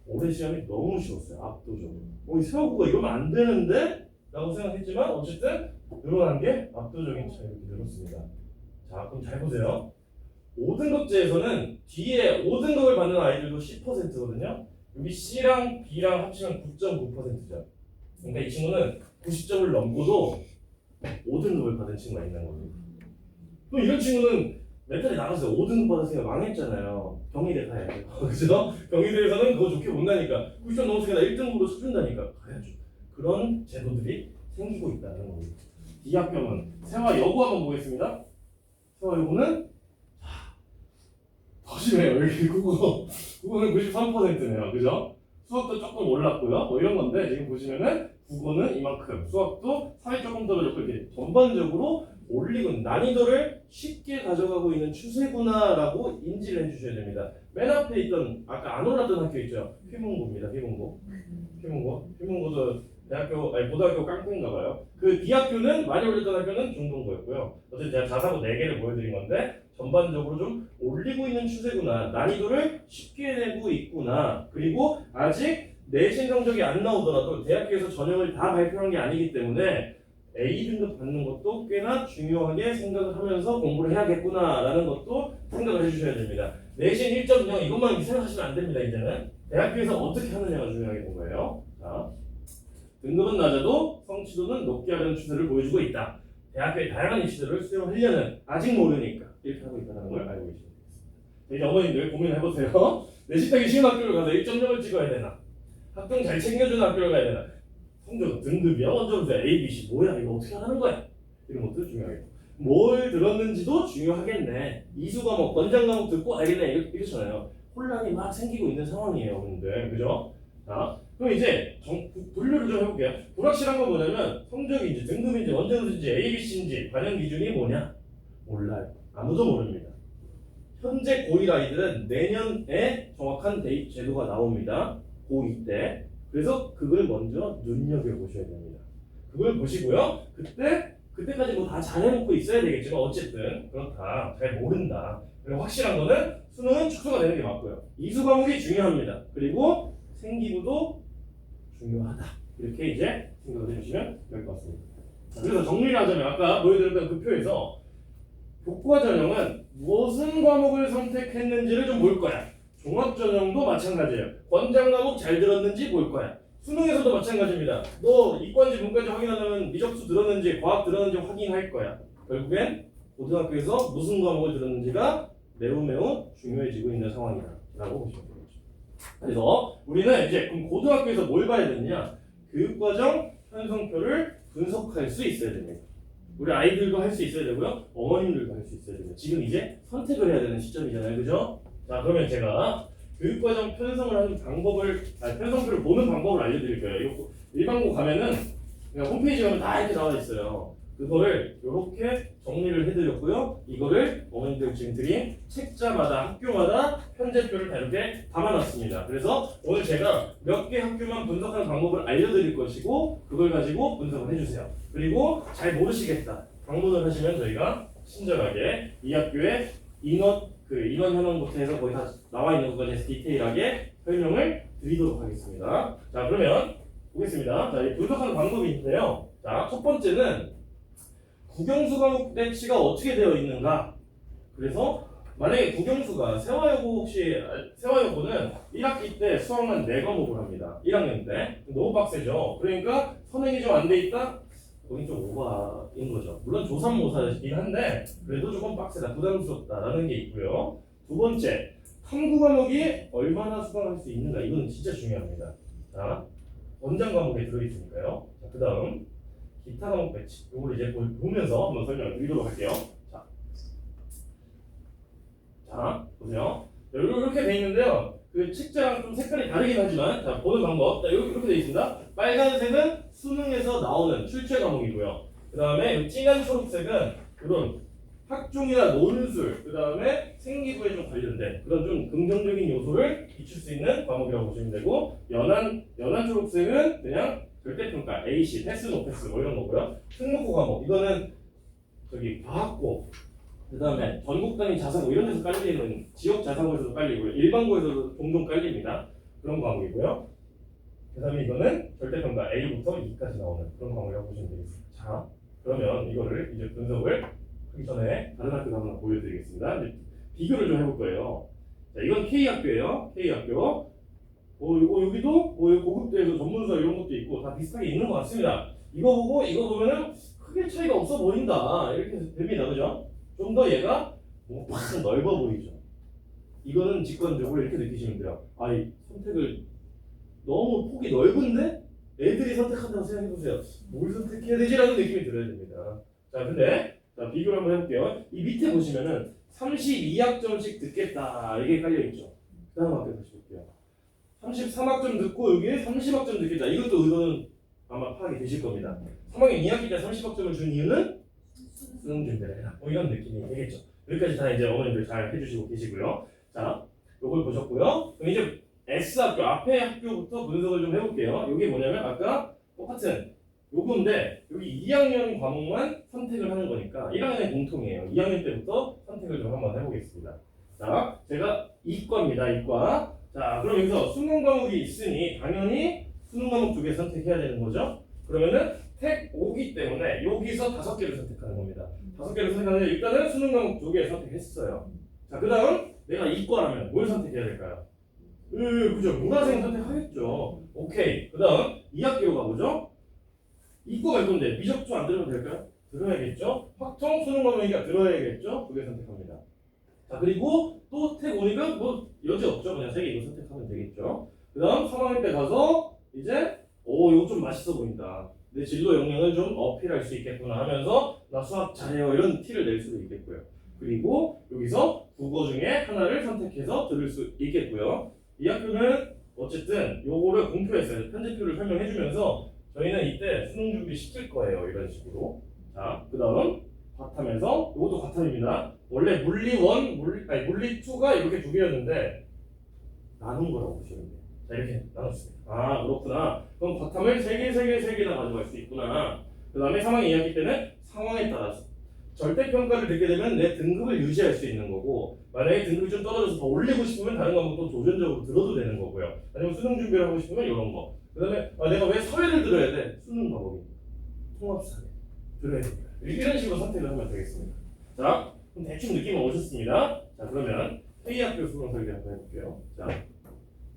Speaker 1: 올해 시험이 너무 쉬웠어요. 압도적으로. 이 세화고가 이러면 안 되는데? 라고 생각했지만 어쨌든 늘어난 게 압도적인 차이로 늘었습니다. 자, 그럼 잘 보세요. 5등급제에서는 뒤에 5등급을 받는 아이들도 10%거든요. 여기 C랑 B랑 합치면 9.9%죠. 그러니까 이 친구는 90점을 넘고도 5등급을 받은 친구가 있는 겁니다. 또 이런 친구는 멘탈이 나갔어요. 5등급 받았으니까 망했잖아요. 경희대 가야죠. 그죠? 경희대에서는 그거 좋게 못나니까 90점 넘었으니까 1등급으로 쳐준다니까 가야죠. 그런 제도들이 생기고 있다는 겁니다. 이 학교는 세화여고 한번 보겠습니다. 세화여고는 더 심해요. 여기 국어는 93%네요. 그죠? 수학도 조금 올랐고요. 뭐 이런 건데 지금 보시면은 국어는 이만큼, 수학도 3이 조금 떨어졌고 이렇게 전반적으로 올리고 난이도를 쉽게 가져가고 있는 추세구나라고 인지를 해주셔야 됩니다. 맨 앞에 있던 아까 안 올랐던 학교 있죠? 휘문고입니다. 휘문고도 고등학교 깡패인가 봐요. 그 B학교는 많이 올렸던 학교는 중동고였고요. 어쨌든 제가 자사고 4개를 보여드린 건데 전반적으로 좀 올리고 있는 추세구나. 난이도를 쉽게 내고 있구나. 그리고 아직 내신 성적이 안 나오더라도 대학교에서 전형을 다 발표한 게 아니기 때문에 A등급 받는 것도 꽤나 중요하게 생각을 하면서 공부를 해야겠구나라는 것도 생각을 해주셔야 됩니다. 내신 1.0 이것만 생각하시면 안 됩니다. 이제는 대학교에서 어떻게 하느냐가 중요하게 된 거예요. 자, 등급은 낮아도 성취도는 높게 하려는 추세를 보여주고 있다. 대학교의 다양한 이슈들을 수용하려는 아직 모르니까 이렇게 하고 있다는 걸 알고 계시면 되겠습니다. 이제 어머님들 고민해보세요. 내신 따기 쉬운 학교를 가서 1.0을 찍어야 되나? 학종 잘 챙겨주는 학교를 가야 되나? 성적 등급이야? 원점수 A, B, C 뭐야? 이거 어떻게 하는 거야? 이런 것도 중요하겠고 뭘 들었는지도 중요하겠네. 이수 과목, 권장 과목 듣고 알겠네 이렇잖아요. 혼란이 막 생기고 있는 상황이에요, 근데 그죠? 자, 그럼 이제 분류를 좀 해볼게요. 불확실한 건 뭐냐면 성적인지 등급인지 원점수인지 A, B, C인지 반영 기준이 뭐냐? 몰라요. 아무도 모릅니다. 현재 고1 아이들은 내년에 정확한 제도가 나옵니다. 고2 때. 그래서 그걸 먼저 눈여겨보셔야 됩니다. 그걸 보시고요. 그때까지 뭐 다 잘해놓고 있어야 되겠지만 어쨌든 그렇다. 잘 모른다. 그리고 확실한 거는 수능은 축소가 되는 게 맞고요. 이수 과목이 중요합니다. 그리고 생기부도 중요하다. 이렇게 이제 생각을 해주시면 될 것 같습니다. 그래서 정리를 하자면 아까 보여드렸던 그 표에서 교과 전형은 무슨 과목을 선택했는지를 좀 볼 거야. 종합 전형도 마찬가지예요. 권장 과목 잘 들었는지 볼 거야. 수능에서도 마찬가지입니다. 너 이과인지 문과인지 확인하려면 미적수 들었는지 과학 들었는지 확인할 거야. 결국엔 고등학교에서 무슨 과목을 들었는지가 매우 중요해지고 있는 상황이다라고 보시면 되겠죠. 그래서 우리는 이제 그럼 고등학교에서 뭘 봐야 되느냐? 교육과정 편성표를 분석할 수 있어야 됩니다. 우리 아이들도 할 수 있어야 되고요. 어머님들도 할 수 있어야 됩니다. 지금 이제 선택을 해야 되는 시점이잖아요. 그죠? 자, 그러면 제가 교육과정 편성을 하는 편성표를 보는 방법을 알려드릴 거예요. 이거 일반고 가면은 그냥 홈페이지 가면 다 이렇게 나와 있어요. 그거를 이렇게 정리를 해드렸고요. 이거를 어머님들 지금 드린 책자마다 학교마다 편제표를 다 이렇게 담아놨습니다. 그래서 오늘 제가 몇 개 학교만 분석하는 방법을 알려드릴 것이고 그걸 가지고 분석을 해주세요. 그리고 잘 모르시겠다. 방문을 하시면 저희가 친절하게 이 학교의 인원 현황부터 해서 거의 다 나와 있는 것까지 디테일하게 설명을 드리도록 하겠습니다. 자, 그러면 보겠습니다. 자, 이 분석하는 방법이 있는데요. 자, 첫 번째는 국영수 과목 배치가 어떻게 되어 있는가? 그래서 만약에 국영수가 세화여고는 1학기 때 수학만 4과목을 합니다. 1학년 때. 너무 빡세죠? 그러니까 선행이 좀 안 돼 있다? 거긴 좀 오바인 거죠. 물론 조삼모사이긴 한데 그래도 조금 빡세다, 부담스럽다라는 게 있고요. 두 번째, 탐구 과목이 얼마나 수강할 수 있는가? 이건 진짜 중요합니다. 자, 원장 과목에 들어있으니까요. 자, 그 다음 기타 과목 배치. 이걸 이제 보면서 한번 설명을 드리도록 할게요. 자, 보세요. 이렇게 돼 있는데요. 그 책자랑 좀 색깔이 다르긴 하지만 자 보는 방법 이렇게 돼 있습니다. 빨간색은 수능에서 나오는 출제 과목이고요. 그 다음에 진한 초록색은 그런 학종이나 논술, 그 다음에 생기부에 좀 관련된 그런 좀 긍정적인 요소를 비출 수 있는 과목이라고 보시면 되고, 연한 초록색은 그냥 절대평가, AC, 패스, 노 패스 뭐 이런 거고요. 특목고 과목, 이거는 저기 과학고, 그 다음에 전국 단위 자사고 이런 데서 깔리는 지역 자사고에서도 깔리고요. 일반고에서도 종종 깔립니다. 그런 과목이고요. 그 다음에 이거는 절대평가 A부터 E까지 나오는 그런 과목이라고 보시면 되겠습니다. 자, 그러면 이거를 이제 분석을 하기 전에 다른 학교 한번 보여드리겠습니다. 이제 비교를 좀 해볼 거예요. 자, 이건 K학교예요. K학교. 여기도 고급대에서 전문서 이런 것도 있고 다 비슷하게 있는 것 같습니다. 이거 보고 이거 보면은 크게 차이가 없어 보인다 이렇게 됩니다, 그죠? 좀 더 얘가 확 넓어 보이죠. 이거는 직관적으로 이렇게 느끼시면 돼요. 이 선택을 너무 폭이 넓은데 애들이 선택한다고 생각해 보세요. 뭘 선택해야 되지라는 느낌이 들어야 됩니다. 자, 근데 자, 비교를 한번 해볼게요. 이 밑에 보시면은 32학점씩 듣겠다 이게 깔려 있죠. 다음 학교 다시 볼게요. 33학점 듣고 여기에 30학점 듣겠다. 이것도 의도는 아마 파악이 되실 겁니다. 3학년 2학기 때 30학점을 준 이유는 수능 준비를 해라. 이런 느낌이 되겠죠. 여기까지 다 이제 어머님들 잘 해주시고 계시고요. 자, 요걸 보셨고요. 그럼 이제 S학교 앞에 학교부터 분석을 좀 해볼게요. 이게 뭐냐면 아까 똑같은 요건데 여기 2학년 과목만 선택을 하는 거니까 1학년이 공통이에요. 2학년 때부터 선택을 좀 한번 해보겠습니다. 자, 제가 이과입니다. 이과. 자, 그럼 여기서 수능 과목이 있으니 당연히 수능 과목 두 개 선택해야 되는 거죠. 그러면은 택 5기 때문에 여기서 5개를 선택하는 겁니다. 5개를 선택하는데 일단은 수능 과목 두 개 선택했어요. 자, 그 다음 내가 이과라면 뭘 선택해야 될까요? 그죠. 문화생 선택하겠죠. 오케이. 그 다음 2학기로 가보죠. 이과가 이건데 미적조 안 들어도 될까요? 들어야겠죠. 확통 수능 과목이니까 들어야겠죠. 두 개 선택합니다. 자, 그리고 또 택 오니까 뭐 여지 없죠. 그냥 3개 이거 선택하면 되겠죠. 그 다음 3학년 때 가서 이제 이거 좀 맛있어 보인다. 내 진로 역량을 좀 어필할 수 있겠구나 하면서 나 수학 잘해요 이런 티를 낼 수도 있겠고요. 그리고 여기서 국어 중에 하나를 선택해서 들을 수 있겠고요. 이 학교는 어쨌든 요거를 공표했어요. 편집표를 설명해주면서 저희는 이때 수능 준비 시킬 거예요. 이런 식으로. 자, 그 다음 과탐에서 이것도 과탐입니다. 원래 물리 1, 물리 2가 이렇게 두 개였는데 나눈 거라고 보시면 돼요. 자, 이렇게 나눴습니다. 그렇구나. 그럼 과탐을 3개 다 가져갈 수 있구나. 그 다음에 3학년 2학기 때는 상황에 따라서 절대평가를 듣게 되면 내 등급을 유지할 수 있는 거고, 만약에 등급이 좀 떨어져서 더 올리고 싶으면 다른 과목도 도전적으로 들어도 되는 거고요. 아니면 수능 준비를 하고 싶으면 이런 거. 그 다음에 내가 왜 사회를 들어야 돼? 수능 과목이니까. 통합사회 들어야 됩니다. 이런 식으로 선택을 하면 되겠습니다. 자, 그럼 대충 느낌 오셨습니다. 자, 그러면 K학교 수능 설계 한번 해볼게요. 자,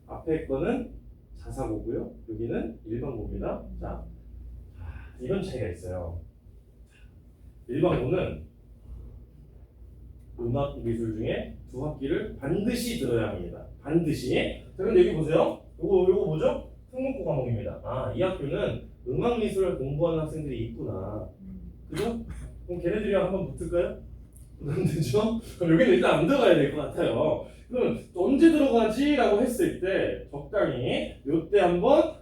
Speaker 1: 앞에 거는 자사고고요. 여기는 일반고입니다. 자, 이런 차이가 있어요. 일반고는 음악 미술 중에 2학기를 반드시 들어야 합니다. 반드시. 자, 근데 여기 보세요. 요거 뭐죠? 특목고 과목입니다. 이 학교는 음악 미술을 공부하는 학생들이 있구나. 그죠? 그럼 걔네들이랑 한번 붙을까요? 안 되죠? 그럼 여기는 일단 안 들어가야 될 것 같아요. 그럼 언제 들어가지? 라고 했을 때 적당히 요때 한번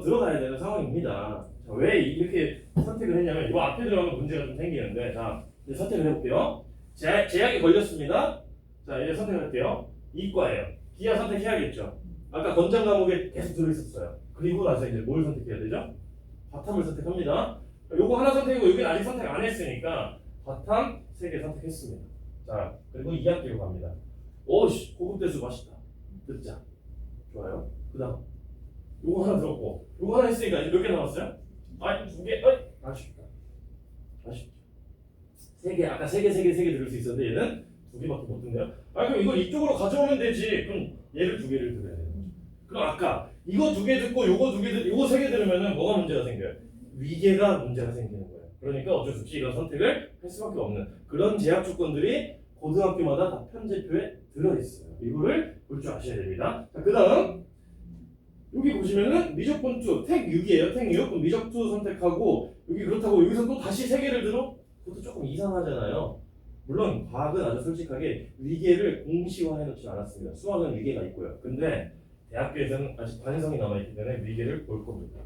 Speaker 1: 들어가야 되는 상황입니다. 자, 왜 이렇게 선택을 했냐면 이 앞에 들어가면 문제가 좀 생기는데, 자, 이제 선택을 해볼게요. 제약이 걸렸습니다. 자, 이제 선택할게요. 이과예요. 기하 선택해야겠죠. 아까 권장 과목에 계속 들어있었어요. 그리고 나서 이제 뭘 선택해야 되죠? 바탐을 선택합니다. 요거 하나 선택이고 여기는 아직 선택 안 했으니까 바탐 3개 선택했습니다. 자, 그리고 2학기로 갑니다. 오씨, 고급대수 맛있다. 듣자. 좋아요. 그 다음 요거 하나 들었고 요거 하나 했으니까 이제 몇 개 남았어요? 2개. 아쉽다. 3개. 아까 3개 들을 수 있었는데 얘는 2개밖에 못 듣네요. 그럼 이걸 이쪽으로 가져오면 되지. 그럼 얘를 2개를 들어야 되는 거죠. 그럼 아까 이거 2개 듣고 요거 3개 들으면은 뭐가 문제가 생겨요? 위계가 문제가 생기는 거예요. 그러니까 어쩔 수 없이 이런 선택을 할 수밖에 없는 그런 제약 조건들이 고등학교마다 다 편제표에 들어있어요. 이거를 볼 줄 아셔야 됩니다. 자, 그 다음 여기 보시면은 미적분 2, 택 6이에요. 택 6. 그럼 미적 2 선택하고 여기 그렇다고 여기서 또 다시 3개를 들어? 그것도 조금 이상하잖아요. 물론 과학은 아주 솔직하게 위계를 공시화해 놓지 않았습니다. 수학은 위계가 있고요. 근데 대학교에서는 아직 관성이 남아있기 때문에 위계를 볼 겁니다.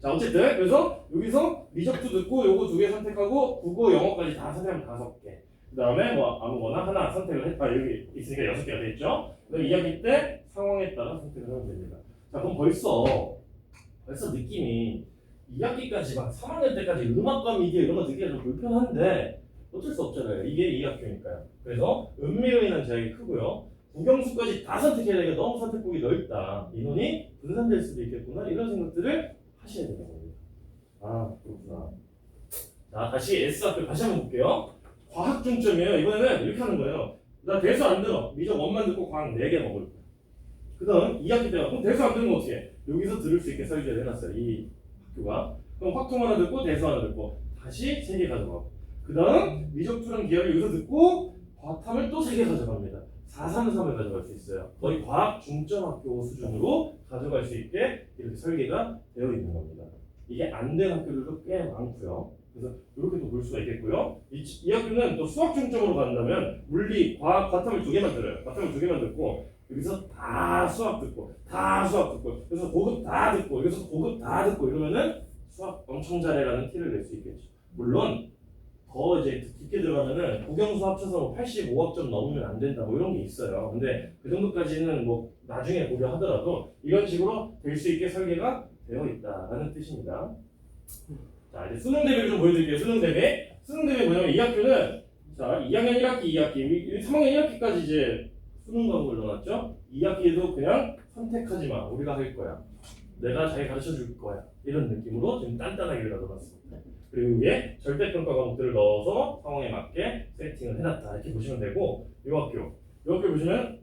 Speaker 1: 자 어쨌든 그래서 여기서 미적도 듣고 요거 두 개 선택하고 국어 영어까지 다 선택하면 5개. 그 다음에 뭐 아무거나 하나 선택을 했다. 여기 있으니까 6개가 되겠죠. 그럼 이야기 때 상황에 따라 선택을 하면 됩니다. 자 그럼 벌써 느낌이 2학기까지 막 3학년 때까지 음악과 미디어 이런 거 듣기가 좀 불편한데 어쩔 수 없잖아요. 이게 2학기니까요. 그래서 음미로 인한 제약이 크고요. 국영수까지 다 선택해야 되니까 너무 선택폭이 넓다. 인원이 분산될 수도 있겠구나. 이런 생각들을 하셔야 되는 겁니다. 아 그렇구나. 자 다시 S학교 다시 한번 볼게요. 과학 중점이에요. 이번에는 이렇게 하는 거예요. 나 대수 안 들어. 미적 원만 듣고 과학 4개 먹을 거야. 그 다음 2학기 때가 그럼 대수 안 들으면 어떻게 해? 여기서 들을 수 있게 설계를 해놨어요. 이 학교가. 그럼 확통 하나 듣고 대수 하나 듣고 다시 3개 가져가고 그 다음 미적투랑 기하를 여기서 듣고 과탐을 또 3개 가져갑니다. 433을 가져갈 수 있어요. 거의 과학 중점학교 수준으로 가져갈 수 있게 이렇게 설계가 되어 있는 겁니다. 이게 안 된 학교들도 꽤 많고요. 그래서 이렇게도 볼 수가 있겠고요. 이 학교는 또 수학 중점으로 간다면 물리, 과학, 과탐을 2개만 들어요. 과탐을 2개만 듣고 여기서 다 수학 듣고 다 수학 듣고 여기서 고급 다 듣고 여기서 고급 다 듣고 이러면은 수학 엄청 잘해라는 티를 낼 수 있겠죠. 물론 더 이제 깊게 들어가면은 국영수 합쳐서 뭐 85학점 넘으면 안 된다 뭐 이런 게 있어요. 근데 그 정도까지는 뭐 나중에 고려하더라도 이런 식으로 될 수 있게 설계가 되어 있다라는 뜻입니다. 자 이제 수능 대비를 좀 보여드릴게요. 수능 대비 뭐냐면 이 학교는 자 2학년 1학기 2학기 3학년 1학기까지 이제 수능 과목을 넣어놨죠. 2학기에도 그냥 선택하지 마. 우리가 할 거야. 내가 잘 가르쳐 줄 거야. 이런 느낌으로 지금 단단하게 넣어놨습니다. 그리고 위에 절대평가 과목들을 넣어서 상황에 맞게 세팅을 해놨다. 이렇게 보시면 되고 이 학교 보시면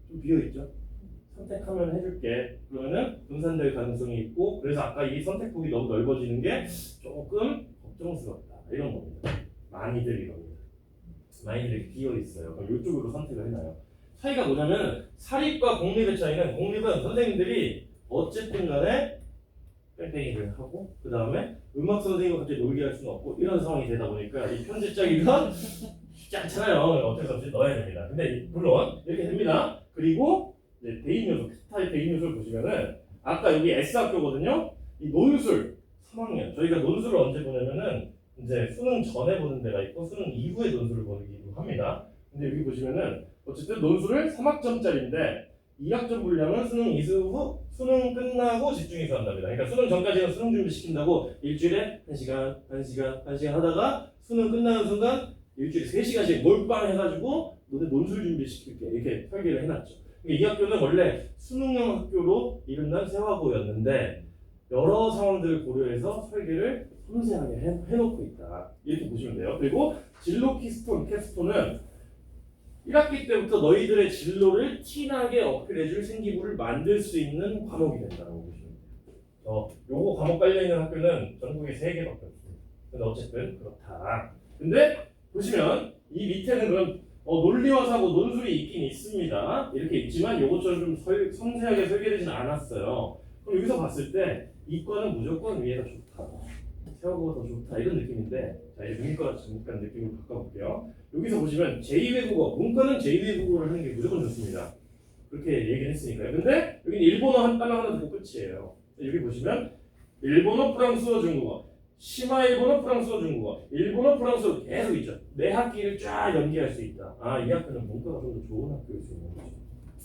Speaker 1: 좀 비어있죠. 선택하면 해줄게. 그러면은 분산될 가능성이 있고 그래서 아까 이 선택폭이 너무 넓어지는 게 조금 걱정스럽다. 이런 겁니다. 많이들 이겁니다. 많이들 비어있어요. 그럼 이쪽으로 선택을 해놔요. 차이가 뭐냐면 사립과 공립의 차이는 공립은 선생님들이 어쨌든 간에 뺑뺑이를 하고 그 다음에 음악 선생님과 같이 놀게 할 수는 없고 이런 상황이 되다 보니까 이 편집자기가 쉽지 않잖아요. 어쩔 수 없이 넣어야 됩니다. 근데 물론 이렇게 됩니다. 그리고 이제 대입 요소, X타입 대입 요소를 보시면은 아까 여기 S학교거든요. 이 논술 3학년 저희가 논술을 언제 보냐면은 이제 수능 전에 보는 데가 있고 수능 이후에 논술을 보기도 합니다. 근데 여기 보시면은 어쨌든 논술을 3학점짜리인데 2학점 분량은 수능 이후 수능 끝나고 집중해서 한답니다. 그러니까 수능 전까지는 수능 준비 시킨다고 일주일에 1시간 하다가 수능 끝나는 순간 일주일에 3시간씩 몰빵 해가지고 너네 논술 준비 시킬게 이렇게 설계를 해놨죠. 그러니까 이 학교는 원래 수능형 학교로 이름난 세화고였는데 여러 상황들을 고려해서 설계를 섬세하게 해놓고 있다. 이렇게 보시면 돼요. 그리고 진로 캡스톤은 1학기 때부터 너희들의 진로를 티나게 업그레이드를 생기부를 만들 수 있는 과목이 된다고 보시면 돼요. 요거 과목 깔려있는 학교는 전국에 3개밖에 없습니다. 근데 어쨌든 그렇다. 근데 보시면 이 밑에는 그런 논리와 사고 논술이 있긴 있습니다. 이렇게 있지만 요것처럼 좀 섬세하게 설계되지는 않았어요. 그럼 여기서 봤을 때 이과는 무조건 위에가 좋다. 세워보고 더 좋다 이런 느낌인데 자 이제 문과 잠깐 느낌을 바꿔볼게요. 여기서 보시면 제2외국어 문과는 제2외국어를 하는 게 무조건 좋습니다. 그렇게 얘기를 했으니까요. 근데 여기는 일본어 한 단어 하나 듣고 끝이에요. 여기 보시면 일본어, 프랑스어, 중국어 심화 일본어, 프랑스어, 중국어 일본어, 프랑스어 계속 있죠. 매 학기를 쫙 연계할 수 있다. 이 학교는 문과가 좀 더 좋은 학교일 수 있는 거죠.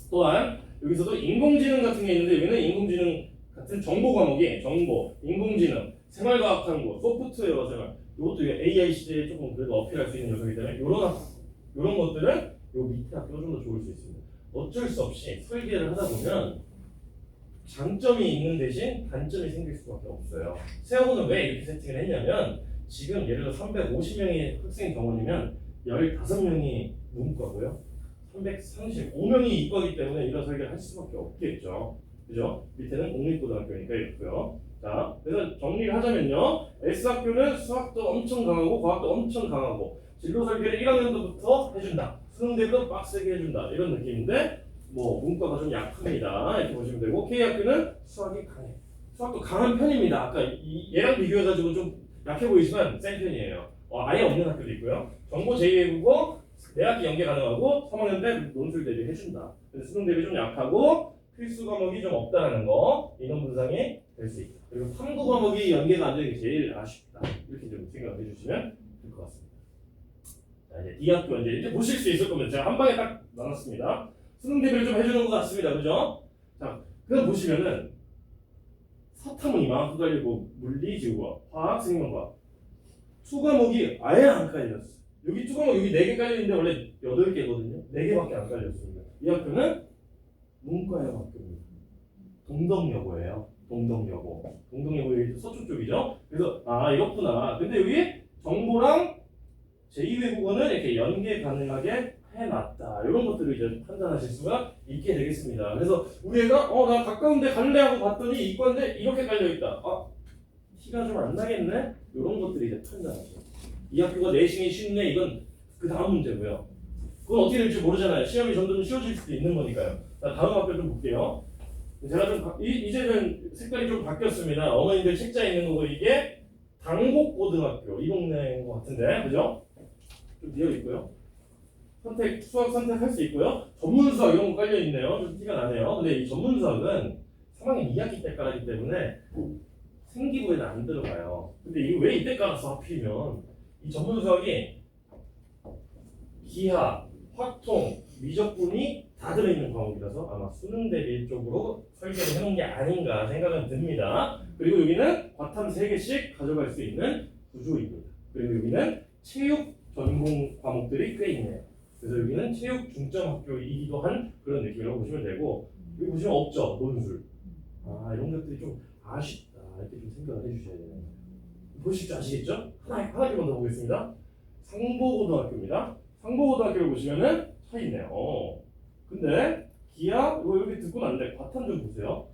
Speaker 1: 또한 여기서도 인공지능 같은 게 있는데 여기는 인공지능 같은 정보 과목이 정보, 인공지능 생활과학 탐구, 소프트웨어 생활 이것도 AI 시대에 조금 그래도 어필할 수 있는 요소이기 때문에 이런 것들은 요 밑에 학교가 좀 더 좋을 수 있습니다. 어쩔 수 없이 설계를 하다 보면 장점이 있는 대신 단점이 생길 수밖에 없어요. 세어고는 왜 이렇게 세팅을 했냐면 지금 예를 들어 350명의 학생 병원이면 15명이 문과고요. 335명이 이과이기 때문에 이런 설계를 할 수밖에 없겠죠. 그죠? 밑에는 공립고등학교니까 이렇고요. 자, 그래서 정리를 하자면요. S학교는 수학도 엄청 강하고 과학도 엄청 강하고 진로 설계를 1학년도부터 해준다. 수능 대비도 빡세게 해준다. 이런 느낌인데 뭐 문과가 좀 약합니다. 이렇게 보시면 되고 K학교는 수학이 강해. 수학도 강한 편입니다. 아까 얘랑 비교해가지고 좀 약해 보이지만 센 편이에요. 아예 없는 학교도 있고요. 정보 제2외국어 내학기 연계 가능하고 3학년 때 논술 대비 해준다. 그래서 수능 대비 좀 약하고 필수 과목이 좀 없다라는 거 인원 분산이 될 수 있다. 그리고 탐구 과목이 연계가 안 되는 게 제일 아쉽다. 이렇게 좀 생각해 주시면 될 것 같습니다. 자, 이제 D학교 이제 보실 수 있을 겁니다. 제가 한 방에 딱 나눴습니다. 수능 대비를 좀 해주는 것 같습니다. 그죠? 자, 그럼 보시면은 사탐은 이만큼 깔리고 물리, 지구과학, 화학, 생명과학 수 과목이 아예 안 깔렸어. 여기 수 과목 여기 4개 깔려있는데 원래 8개거든요. 4개밖에 안 깔렸습니다. 이 학교는 문과형 학교입니다. 동덕여고예요. 동덕여고. 동덕여고 여기 서초 쪽이죠. 그래서 이렇구나. 근데 여기 정보랑 제2외국어는 이렇게 연계 가능하게 해놨다. 이런 것들을 이제 판단하실 수가 있게 되겠습니다. 그래서 우리 애가 나 가까운데 갈래 하고 봤더니 이과인데 이렇게 깔려있다. 티가 좀 안 나겠네? 이런 것들이 이제 판단하죠. 이 학교가 내신이 쉽네. 이건 그 다음 문제고요. 그건 어떻게 될지 모르잖아요. 시험이 점점 쉬워질 수도 있는 거니까요. 자, 다음 학교 좀 볼게요. 제가 좀 이제는 색깔이 좀 바뀌었습니다. 어머님들 책자에 있는 거고 이게 당곡고등학교 이 동네인 것 같은데, 그죠? 좀 비어 있고요. 수학 선택할 수 있고요. 전문 수학 이런 거 깔려 있네요. 좀 티가 나네요. 근데 이 전문 수학은 3학년 2학기 때 깔았기 때문에 생기부에는 안 들어가요. 근데 이거 왜 이때 깔아서 하필이면 이 전문 수학이 기하, 확통, 미적분이 다 들어있는 과목이라서 아마 수능 대비 쪽으로 설계를 해놓은 게 아닌가 생각은 듭니다. 그리고 여기는 과탐 3개씩 가져갈 수 있는 구조입니다. 그리고 여기는 체육 전공 과목들이 꽤 있네요. 그래서 여기는 체육 중점 학교이기도 한 그런 느낌이라고 보시면 되고, 여기 보시면 없죠, 논술. 이런 것들이 좀 아쉽다 이렇게 좀 생각을 해주셔야 돼요. 보실 줄 아시겠죠? 하나 더 보겠습니다. 상보고등학교입니다. 상보고등학교를 보시면은 차 있네요. 근데 기하 이거 여기 듣고 났는데 과탐 좀 보세요.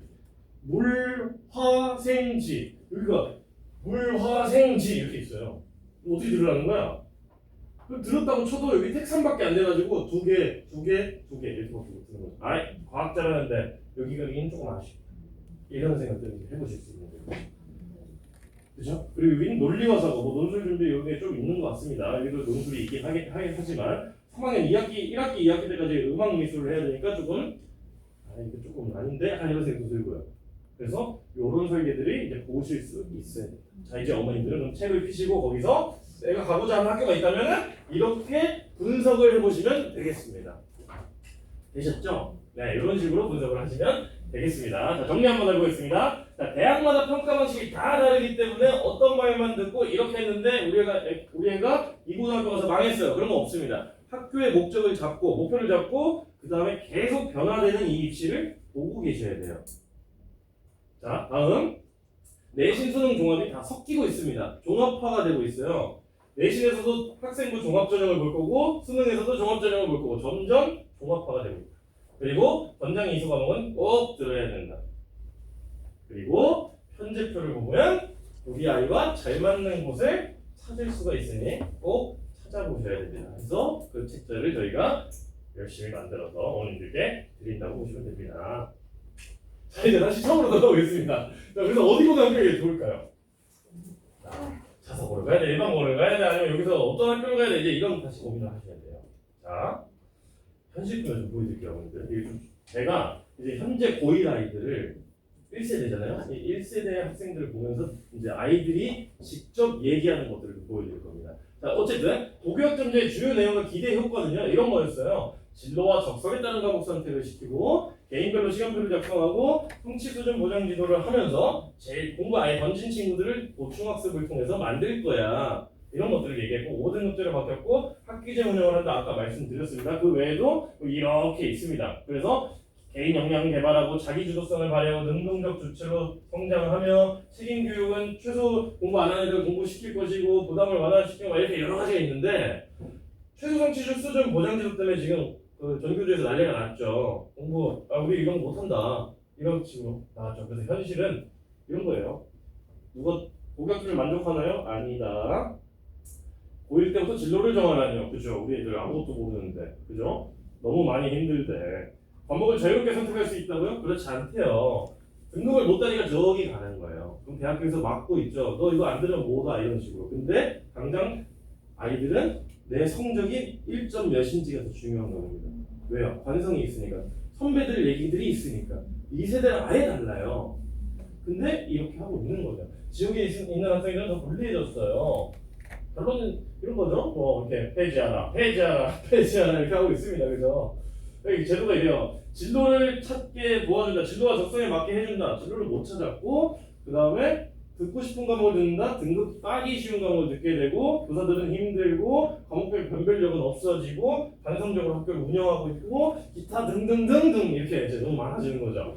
Speaker 1: 물화생지 여기가 물화생지 이렇게 있어요. 어떻게 들으라는 거야? 들었다고 쳐도 여기 택산밖에 안 돼가지고 두 개 이렇게 밖에 못 듣는 거죠. 과학 잘하는데 여기는 조금 아쉽다. 이런 생각들을 해보실 수 있는 거예요. 그죠? 그리고 여기는 논리와 사고, 논술 준비 여기에 좀 있는 것 같습니다. 여기도 논술이 있긴 하지만 3학년 1학기 2학기 때까지 음악 미술을 해야 되니까 조금 이게 조금 아닌데 이런 생각도 들고요. 그래서 이런 설계들이 이제 보실 수 있어요. 자, 이제 어머님들은 그럼 책을 펴시고 거기서 내가 가고자 하는 학교가 있다면 이렇게 분석을 해보시면 되겠습니다. 되셨죠? 네, 이런 식으로 분석을 하시면 되겠습니다. 자, 정리 한번 해보겠습니다. 자, 대학마다 평가 방식이 다 다르기 때문에 어떤 말만 듣고 이렇게 했는데 우리 애가 이 고등학교 가서 망했어요. 그런 거 없습니다. 학교의 목적을 잡고 목표를 잡고 그 다음에 계속 변화되는 이 입시를 보고 계셔야 돼요. 자, 다음 내신 수능 종합이 다 섞이고 있습니다. 종합화가 되고 있어요. 내신에서도 학생부 종합전형을 볼 거고 수능에서도 종합전형을 볼 거고 점점 종합화가 되고 있다. 그리고 전장 이수 과목은 꼭 들어야 된다. 그리고 편제표를 보면 우리 아이와 잘 맞는 곳을 찾을 수가 있으니 꼭 찾아보셔야 됩니다. 그래서 그 책자를 저희가 열심히 만들어서 어머님들께 드린다고 보시면 됩니다. 자, 이제 다시 처음으로 돌아오겠습니다. 자, 그래서 어디 고등학교가 좋을까요? 자사고를 가야 돼, 일반고를 가야 돼, 아니면 여기서 어떤 학교를 가야 돼, 이제 이런 다시 고민을 하셔야 돼요. 자, 현실표를 좀 보여드릴게요, 여러분들. 이게 좀 제가 이제 현재 고1 아이들을 1세대잖아요. 1세대 학생들을 보면서 이제 아이들이 직접 얘기하는 것들을 좀 보여드릴 겁니다. 자, 어쨌든 고교학점제의 주요 내용과 기대 효과는요, 이런 거였어요. 진로와 적성에 따른 과목 선택을 시키고 개인별로 시간표를 작성하고 성취 수준 보장 지도를 하면서 제일 공부 아예 던진 친구들을 보충학습을 통해서 만들 거야. 이런 것들을 얘기했고 5등급제로 바뀌었고 학기제 운영을 한다. 아까 말씀드렸습니다. 그 외에도 이렇게 있습니다. 그래서 개인 역량 개발하고 자기 주도성을 발휘하고 능동적 주체로 성장하며 책임 교육은 최소 공부 안 하는 애들 공부시킬 것이고 부담을 완화시키고 이렇게 여러 가지가 있는데 최소 성취 수준 보장 지도 때문에 지금 그 전교조에서 난리가 났죠. 공부 우리 이런 거 못한다 이런 식으로 나왔죠. 그래서 현실은 이런 거예요. 누가 고교학점을 만족하나요? 아니다. 고1 때부터 진로를 정하라니요. 그죠? 우리 애들 아무것도 모르는데, 그죠? 너무 많이 힘들대. 과목을 자유롭게 선택할 수 있다고요? 그렇지 않대요. 등급을 못 따니까 저기 가는 거예요. 그럼 대학교에서 막고 있죠. 너 이거 안 들으면 뭐다 이런 식으로. 근데 당장 아이들은 내 성적이 1점 몇인지가 더 중요한 겁니다. 왜요? 관성이 있으니까. 선배들 얘기들이 있으니까. 이 세대는 아예 달라요. 근데 이렇게 하고 있는 거죠. 지옥에 있는 학생들은 더 불리해졌어요. 결론은 이런 거죠. 뭐 이렇게 폐지하라, 폐지하라, 폐지하라 이렇게 하고 있습니다. 그죠? 여기 제도가 이래요. 진로를 찾게 도와준다. 진로가 적성에 맞게 해준다. 진로를 못 찾았고 그 다음에 듣고 싶은 과목을 듣는다. 등급 따기 쉬운 과목을 듣게 되고 교사들은 힘들고 과목별 변별력은 없어지고 반성적으로 학교를 운영하고 있고 기타 등등등등 이렇게 이제 너무 많아지는 거죠.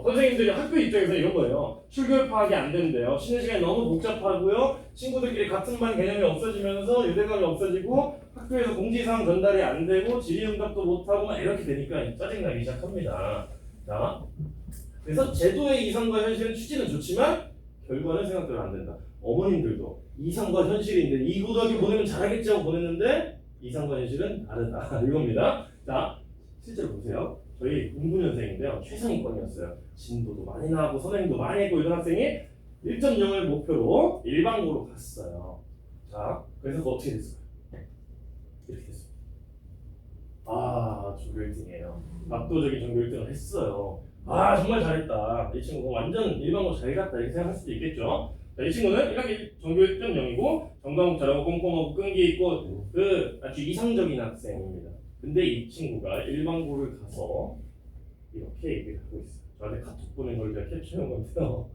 Speaker 1: 선생님들이 학교 입장에서 이런 거예요. 출결 파악이 안 된대요. 쉬는 시간이 너무 복잡하고요. 친구들끼리 같은 반 개념이 없어지면서 유대감이 없어지고 학교에서 공지사항 전달이 안 되고 질의응답도 못하고 막 이렇게 되니까 짜증나기 시작합니다. 자, 그래서 제도의 이상과 현실은 취지는 좋지만 결과는 생각대로 안 된다. 어머님들도 이상과 현실인데 이 고등학교 보내면 잘하겠지 하고 보냈는데 이상과 현실은 다르다. 이겁니다. 자, 실제로 보세요. 저희 09년생인데요. 최상위권이었어요. 진도도 많이 나오고 선행도 많이 했고 이런 학생이 1.0을 목표로 일반고로 갔어요. 자, 그래서 그거 어떻게 됐어요? 이렇게 됐어요. 아, 전교 1등이에요. 압도적인 전교 1등을 했어요. 아, 정말 잘했다. 이 친구 완전 일반고 잘 갔다 이렇게 생각할 수도 있겠죠. 자, 이 친구는 1학기 전교 1.0이고 전과목 잘하고 꼼꼼하고 끈기 있고 그 아주 이상적인 학생입니다. 근데 이 친구가 일반고를 가서 이렇게 얘기를 하고 있어요. 저한테 카톡 보낸 걸 제가 캡처한 건데요.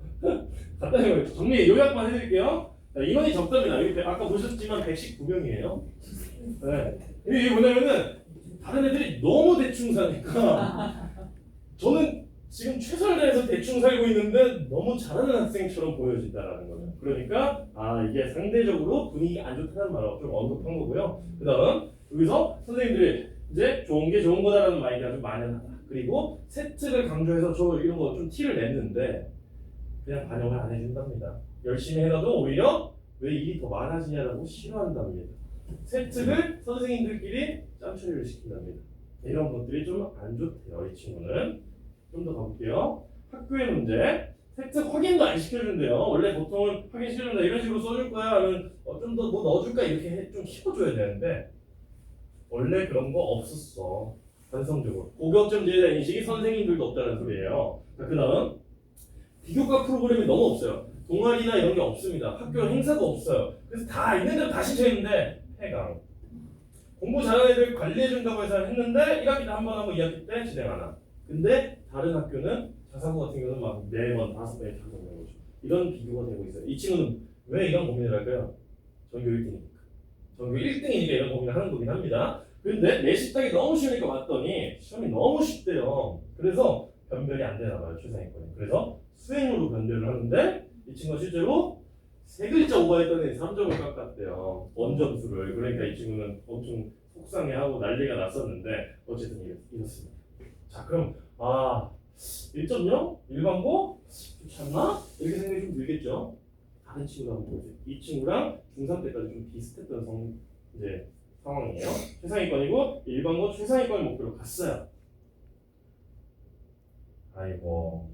Speaker 1: 간단히 말해서 정리 요약만 해드릴게요. 자, 인원이 적답니다. 여기 아까 보셨지만 119명이에요. 네. 이게 뭐냐면은 다른 애들이 너무 대충 사니까 저는 지금 최선을 다해서 대충 살고 있는데 너무 잘하는 학생처럼 보여진다라는 거죠. 그러니까 이게 상대적으로 분위기가 안 좋다는 말을 좀 언급한 거고요. 그 다음 여기서 선생님들이 이제 좋은 게 좋은 거다라는 마인드가 좀 만연하다. 그리고 세특을 강조해서 저 이런 거 좀 티를 냈는데 그냥 반영을 안 해준답니다. 열심히 해놔도 오히려 왜 일이 더 많아지냐라고 싫어한답니다. 세특을 선생님들끼리 짬처리를 시킨답니다. 이런 것들이 좀 안 좋대요. 이 친구는. 좀 더 가볼게요. 학교의 문제. 세특 확인도 안 시켜준대요. 원래 보통은 확인시켜준다 이런 식으로 써줄 거야 하면 좀 더 뭐 넣어줄까 이렇게 좀 키워줘야 되는데 원래 그런 거 없었어. 반성적으로. 고교점제에 대한 인식이 선생님들도 없다는 소리예요. 그 다음 비교과 프로그램이 너무 없어요. 동아리나 이런 게 없습니다. 학교 행사도 없어요. 그래서 다 있는 대로 다 시켜있는데 폐강. 공부 잘하는 애들 관리해준다고 해서 했는데 1학기 때 한 번 하고 2학기 때 진행 안 하나. 근데 다른 학교는 자사고 같은 경우는 막 4번, 5번에 다 적는 거죠. 이런 비교가 되고 있어요. 이 친구는 왜 이런 고민을 할까요? 전교 1등이니까. 전교 1등이니까 이런 고민을 하는 거긴 합니다. 근데 내신 따기 너무 쉬우니까 왔더니 시험이 너무 쉽대요. 그래서 변별이 안 되나 봐요. 최상위권에. 그래서 수행으로 변별을 하는데 이 친구가 실제로 3글자 오버했더니 3점을 깎았대요. 원점수를. 그러니까 이 친구는 엄청 속상해하고 난리가 났었는데 어쨌든 이렇습니다. 자, 그럼 1.0? 일반고? 괜찮나? 이렇게 생각이 좀 들겠죠? 다른 친구도 한번 보세요. 이 친구랑 중3 때까지 좀 비슷했던 상황이에요. 최상위권이고 일반고 최상위권 목표로 갔어요. 아이고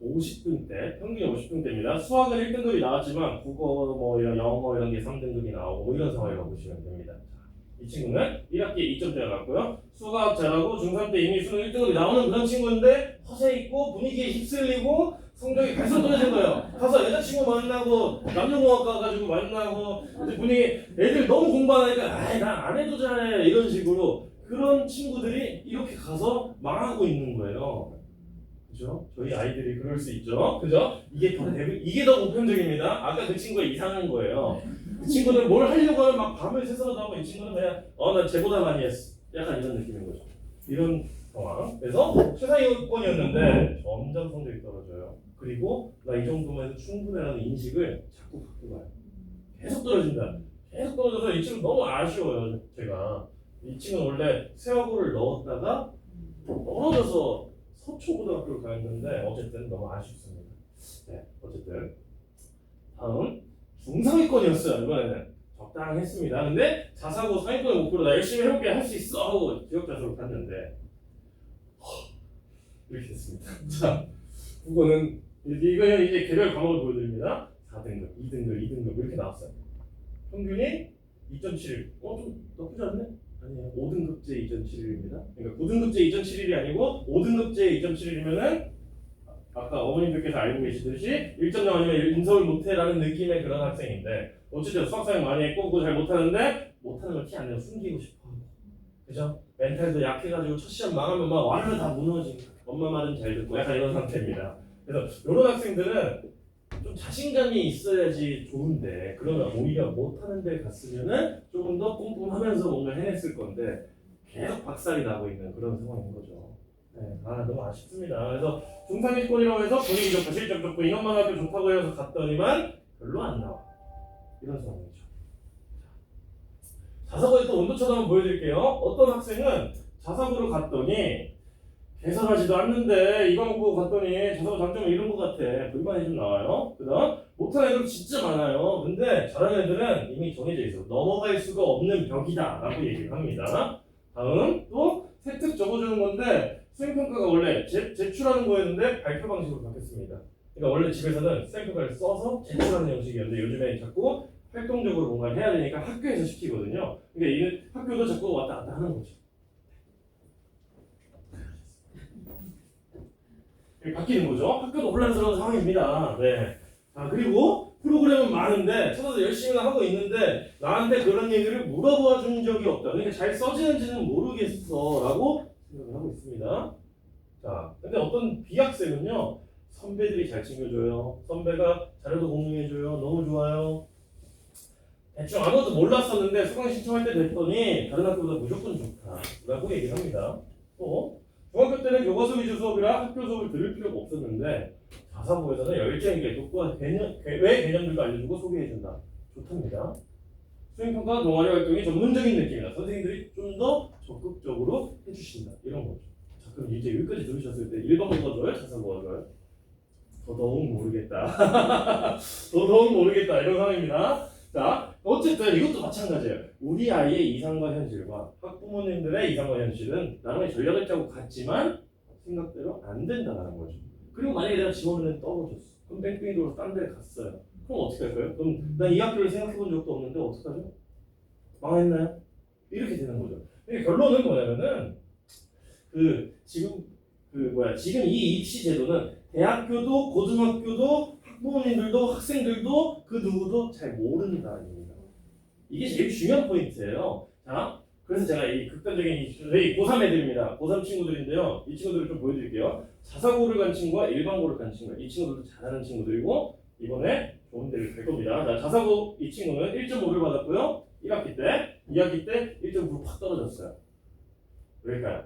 Speaker 1: 50분 대, 평균 50분 대입니다. 수학은 1등급이 나왔지만 국어, 영어 이런 게 3등급이 나오고 이런 상황이라고 보시면 됩니다. 이 친구는 1학기에 2점대가 났고요. 수학 잘하고 중3 때 이미 수능 1등급이 나오는 그런 친구인데 허세 있고 분위기에 휩쓸리고 성적이 갈수록 떨어진 거예요. 가서 여자친구 만나고 남녀공학과 가지고 만나고 분위기 애들 너무 공부하니까 난 안 해도 잘해 이런 식으로 그런 친구들이 이렇게 가서 망하고 있는 거예요. 그죠? 저희 아이들이 그럴 수 있죠. 그죠? 이게 더 보편적입니다. 아까 그 친구가 이상한 거예요. 그 친구는 뭘 하려고 하면 막 밤을 새서라도 하고 이 친구는 그냥 나 쟤보다 많이 했어. 약간 이런 느낌인 거죠. 이런 상황. 그래서 최상위권이었는데 점점 성적이 떨어져요. 그리고 나 이 정도만 해도 충분해라는 인식을 자꾸 갖고 가요. 계속 떨어진다. 계속 떨어져서 이 친구 너무 아쉬워요. 제가. 이 친구는 원래 세화고를 넣었다가 떨어져서 서초고등학교를 가였는데 어쨌든 너무 아쉽습니다. 네, 어쨌든 다음 중상위권이었어요. 이번에는 적당했습니다. 근데 자사고 상위권의 목표로 나 열심히 해볼게 할 수 있어 하고 지역자소로 갔는데 이렇게 됐습니다. 자, 국어는 이거 이제 개별 과목을 보여드립니다. 4등급, 2등급, 2등급 이렇게 나왔어요. 평균이 2.71. 좀 나쁘지 않네? 아니에요. 5등급제 2.71입니다. 그러니까 9등급제 2.71이 아니고 5등급제 2.71이면은 아까 어머님들께서 알고 계시듯이 1.0 아니면 인서울 못해라는 느낌의 그런 학생인데 어쨌든 수학사용 많이 했고 그거 잘 못하는데 못하는 걸 티 안 내고 숨기고 싶어. 그죠? 멘탈도 약해가지고 첫 시험 망하면 막 와르르 다 무너지고 엄마 말은 잘 듣고 약간 이런 상태입니다. 그래서 이런 학생들은 좀 자신감이 있어야지 좋은데 그러면 오히려 못하는 데 갔으면은 조금 더 꼼꼼하면서 뭔가 해냈을 건데 계속 박살이 나고 있는 그런 상황인 거죠. 네, 너무 아쉽습니다. 그래서 중상위권이라고 해서 분위기 좋고 실적 좋고 인원만 학교 좋다고 해서 갔더니만 별로 안 나와. 이런 상황이죠. 자사고에 또 온도차도 한번 보여드릴게요. 어떤 학생은 자사고를 갔더니 개선하지도 않는데 이거 먹고 갔더니 자사고 장점은 이런 것 같아. 불만이 좀 나와요. 그 다음 못하는 애들 진짜 많아요. 근데 잘하는 애들은 이미 정해져 있어. 넘어갈 수가 없는 벽이다 라고 얘기를 합니다. 다음 또 세특 적어주는 건데 수행평가가 원래 제출하는 거였는데 발표 방식으로 바뀌었습니다. 그러니까 원래 집에서는 수행평가를 써서 제출하는 형식이었는데 요즘에 자꾸 활동적으로 뭔가를 해야 되니까 학교에서 시키거든요. 그러니까 이 학교도 자꾸 왔다 갔다 하는 거죠. 바뀌는 거죠. 학교도 혼란스러운 상황입니다. 네. 그리고 프로그램은 많은데 찾아서 열심히는 하고 있는데 나한테 그런 얘기를 물어봐 준 적이 없다. 그러니까 잘 써지는지는 모르겠어라고 생각을 하고 있습니다. 자, 근데 어떤 B학생은요. 선배들이 잘 챙겨줘요. 선배가 자료도 공유해줘요. 너무 좋아요. 대충 아무것도 몰랐었는데 수강 신청할 때 됐더니 다른 학교보다 무조건 좋다라고 얘기를 합니다. 또 중학교 때는 교과서 위주 수업이라 학교 수업을 들을 필요가 없었는데 자사고에서는 열정 있게 독과 외 개념들도 알려주고 소개해준다. 좋답니다. 수행평가 동아리 활동이 전문적인 느낌이다. 선생님들이 좀 더 적극적으로 해주신다. 이런 거죠. 자, 그럼 이제 여기까지 들으셨을 때 1번부가 좋아요? 자사고가 좋아요? 더더욱 모르겠다. 더더욱 모르겠다. 이런 상황입니다. 자, 어쨌든 이것도 마찬가지예요. 우리 아이의 이상과 현실과 학부모님들의 이상과 현실은 나름의 전략을 짜고 갔지만 생각대로 안 된다는 거죠. 그리고 만약에 내가 지원을 떨어졌어. 그럼 뺑뺑이 돌아서 딴 데를 갔어요. 그럼 어떻게 할까요? 그럼 난 이 학교를 생각해 본 적도 없는데 어떡하죠? 망했나요? 이렇게 되는 거죠. 그러니까 결론은 뭐냐면은 지금 이 입시 제도는 대학교도 고등학교도 학부모님들도 학생들도 그 누구도 잘 모른다입니다. 이게 제일 중요한 포인트예요. 자, 그래서 제가 이 극단적인 저희 고3 애들입니다. 고3 친구들인데요. 이 친구들을 좀 보여드릴게요. 자사고를 간 친구와 일반고를 간 친구. 이 친구들도 잘하는 친구들이고 이번에 좋은 데를 갈 겁니다. 자, 자사고 이 친구는 1.5를 받았고요. 1학기 때, 2학기 때 1.9로 팍 떨어졌어요. 왜일까요?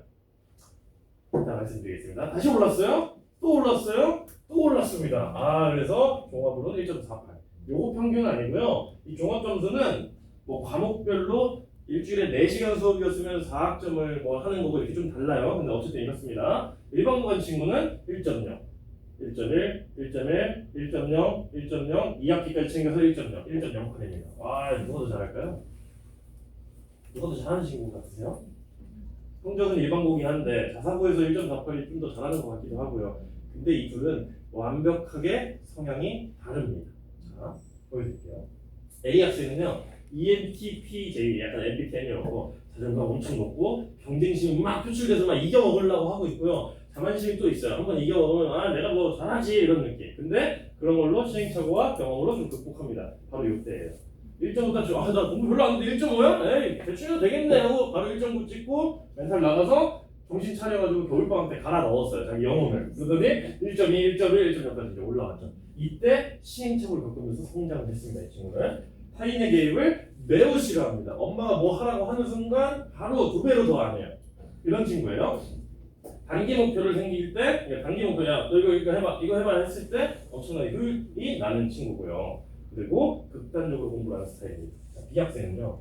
Speaker 1: 일단 말씀드리겠습니다. 다시 올랐어요? 또 올랐어요? 또 올랐습니다. 그래서 종합으로 1.48. 요거 평균은 아니고요. 이 종합 점수는 뭐 과목별로 일주일에 4시간 수업이었으면 4학점을 뭐 하는 거고 이렇게 좀 달라요. 근데 어쨌든 이렇습니다. 일반고 간 친구는 1.0, 1.1, 1.1, 1.0, 1.0, 2학기까지 챙겨서 1.0, 1.0%입니다. 누가 더 잘할까요? 누가 더 잘하는 친구 같으세요? 성적은 일반고긴 한데 자사고에서 1.48이 좀 더 잘하는 것 같기도 하고요. 근데 이 둘은 완벽하게 성향이 다릅니다. 자, 보여드릴게요. A 학생은요, ENTP, 약간 MBTI라고 자존감 엄청 높고 경쟁심이 막 표출돼서 막 이겨먹으려고 하고 있고요. 자만심이 또 있어요. 한번 이겨먹으면 내가 뭐 잘하지 이런 느낌. 근데 그런 걸로 시행착오와 경험으로 좀 극복합니다. 바로 이때예요. 1.5 따지고 나 공부 별로 안 했는데 1.5야? 에이 대충 해도 되겠네 하고 바로 1.9 찍고 멘탈 나가서 정신 차려가지고 겨울방학 때 갈아 넣었어요. 자기 영혼을. 그러더니 1.2, 1.1, 1.0까지 이제 올라갔죠. 이때 시행착오를 겪으면서 성장을 했습니다. 이 친구는. 타인의 개입을 매우 싫어합니다. 엄마가 뭐 하라고 하는 순간 바로 2배로 더 안 해요. 이런 친구예요. 단기 목표를 생길 때, 단기 목표냐, 너 이거 해봐 했을 때 엄청나게 효율이 나는 친구고요. 그리고 극단적으로 공부를 하는 스타일입니다. B학생은요,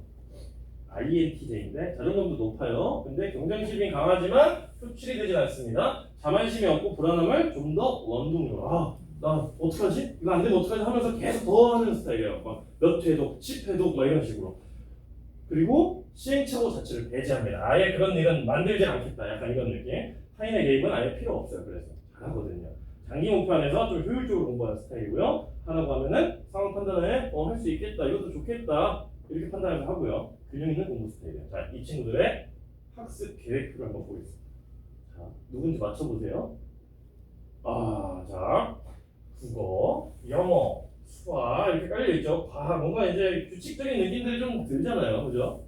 Speaker 1: INTJ인데 자존감도 높아요. 근데 경쟁심이 강하지만 표출이 되지 않습니다. 자만심이 없고 불안함을 좀 더 원동력으로 나 어떡하지? 이거 안 되면 어떡하지? 하면서 계속 더 하는 스타일이에요. 막 몇 회독, 10회독 막 이런 식으로. 그리고 시행착오 자체를 배제합니다. 아예 그런 일은 만들지 않겠다. 약간 이런 느낌. 타인의 개입은 아예 필요 없어요. 그래서 잘하거든요. 장기 목표 안에서 좀 효율적으로 공부하는 스타일이고요. 하라고 하면은 상황 판단에 할 수 있겠다. 이것도 좋겠다. 이렇게 판단을 하고요. 균형 있는 공부 스타일이에요. 자, 이 친구들의 학습 계획표를 한번 보겠습니다. 자, 누군지 맞춰보세요. 자, 국어, 영어, 수학 이렇게 깔려있죠. 과학, 뭔가 이제 규칙적인 느낌들이 좀 들잖아요. 그죠?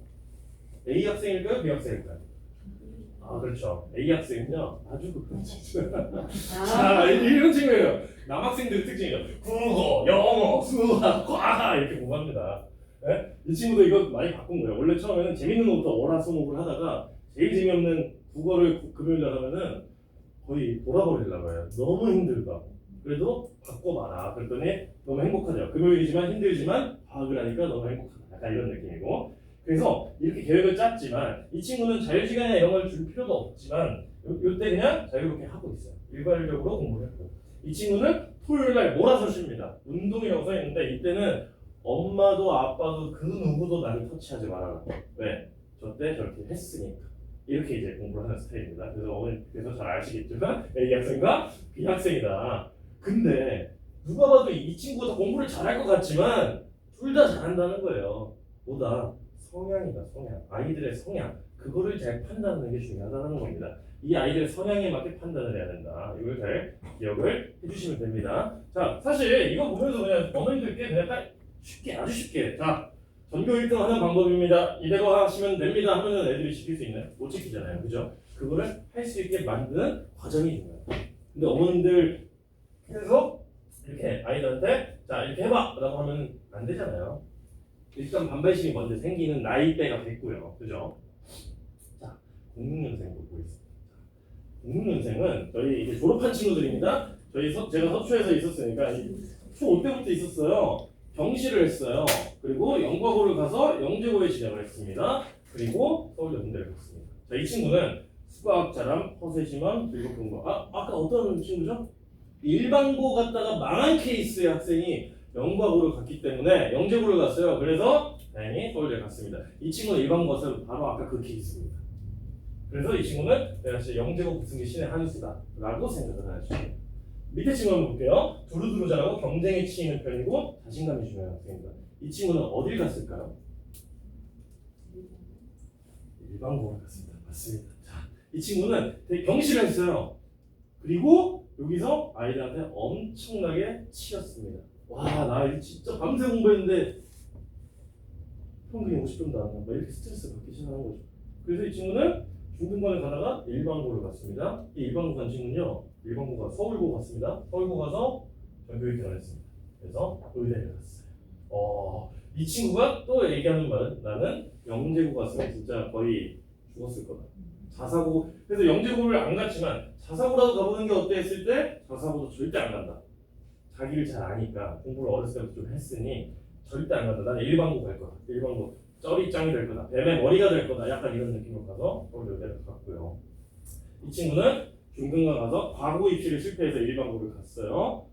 Speaker 1: A 학생일까요? B 학생일까요? 그렇죠. A 학생은요, 아주 자, 이런 친구예요. 남학생들의 특징이에요. 국어, 영어, 수학, 과학 이렇게 공부합니다. 네? 이 친구도 이거 많이 바꾼 거예요. 원래 처음에는 재밌는 것부터 월화수목을 하다가 제일 재미없는 국어를 금요일날 하면은 거의 돌아버리려고 해요. 너무 힘들다. 그래도 바꿔봐라. 그랬더니 너무 행복하죠. 금요일이지만 힘들지만 과학을 하니까 너무 행복하다. 약간 이런 느낌이고. 그래서 이렇게 계획을 짰지만 이 친구는 자유시간이나 이런 걸 줄 필요도 없지만 요때 그냥 자유롭게 하고 있어요. 일괄적으로 공부를 했고. 이 친구는 토요일날 몰아서 쉽니다. 운동이라고 써있는데 이때는 엄마도 아빠도 그 누구도 나를 터치하지 말아라. 왜? 저 때 저렇게 했으니까. 이렇게 이제 공부를 하는 스타일입니다. 그래서 어머니께서 잘 아시겠지만 A 학생과 B 학생이다. 근데 누가 봐도 이 친구가 공부를 잘할 것 같지만 둘 다 잘한다는 거예요. 뭐다? 성향이다. 성향. 아이들의 성향. 그거를 잘 판단하는 게 중요하다는 겁니다. 이 아이들의 성향에 맞게 판단을 해야 된다. 이걸 잘 기억을 해주시면 됩니다. 자, 사실 이거 보면서 그냥 어머니들께 그냥 딱 쉽게, 아주 쉽게. 자, 전교 1등 하는 방법입니다. 이대로 하시면 됩니다. 하면은 애들이 시킬 수 있나요? 못 시키잖아요. 그죠? 그거를 할 수 있게 만드는 과정이 중요해요. 근데 어머님들 그래서 이렇게 아이들한테 자, 이렇게 해봐! 라고 하면 안 되잖아요. 일단 반발심이 먼저 생기는 나이대가 됐고요. 그죠? 자, 06년생 보고 있습니다. 06년생은 저희 이제 졸업한 친구들입니다. 제가 서초에서 있었으니까 초5 때부터 있었어요. 경시를 했어요. 그리고 영과고를 가서 영재고에 진학을 했습니다. 그리고 서울대 공대를 갔습니다. 자, 이 친구는 수학 잘함, 허세심함, 즐겁 공부. 아까 어떤 친구죠? 일반고 갔다가 망한 케이스의 학생이 영과고를 갔기 때문에 영재고를 갔어요. 그래서 다행히 서울대 갔습니다. 이 친구는 일반고 가서 바로 아까 그 케이스입니다. 그래서 이 친구는 내가 진짜 영재고 붙은 게 신의 한 수다 라고 생각을 하죠. 밑에 친구 한번 볼게요. 두루두루 잘하고 경쟁에 치이는 편이고 자신감이 중요한 학생입니다. 이 친구는 어딜 갔을까요? 일반고를 갔습니다. 맞습니다. 자, 이 친구는 되게 경시를 했어요. 그리고 여기서 아이들한테 엄청나게 치였습니다. 와, 나 진짜 밤새 공부했는데 평균이 50점도 안 나와. 이렇게 스트레스 받기 시작하는 거죠. 그래서 이 친구는 중등반에 가다가 일반고를 갔습니다. 이 일반고 간 친구는요, 일반고가 서울고 갔습니다. 서울고 가서 전교 1등을 했습니다. 그래서 의대를 갔어요. 이 친구가 또 얘기하는 말은 나는 영재고 갔으면 진짜 거의 죽었을 거다. 자사고, 그래서 영재고를 안 갔지만 자사고라도 가보는 게 어때 했을 때 자사고도 절대 안 간다. 자기를 잘 아니까 공부를 어렸을 때부터 좀 했으니 절대 안 간다. 나는 일반고 갈 거다. 일반고 쩌리짱이 될 거다. 뱀의 머리가 될 거다. 약간 이런 느낌으로 가서 서울대 의대를 갔고요. 이 친구는 중등반 가서 과고 입시를 실패해서 일반고를 갔어요.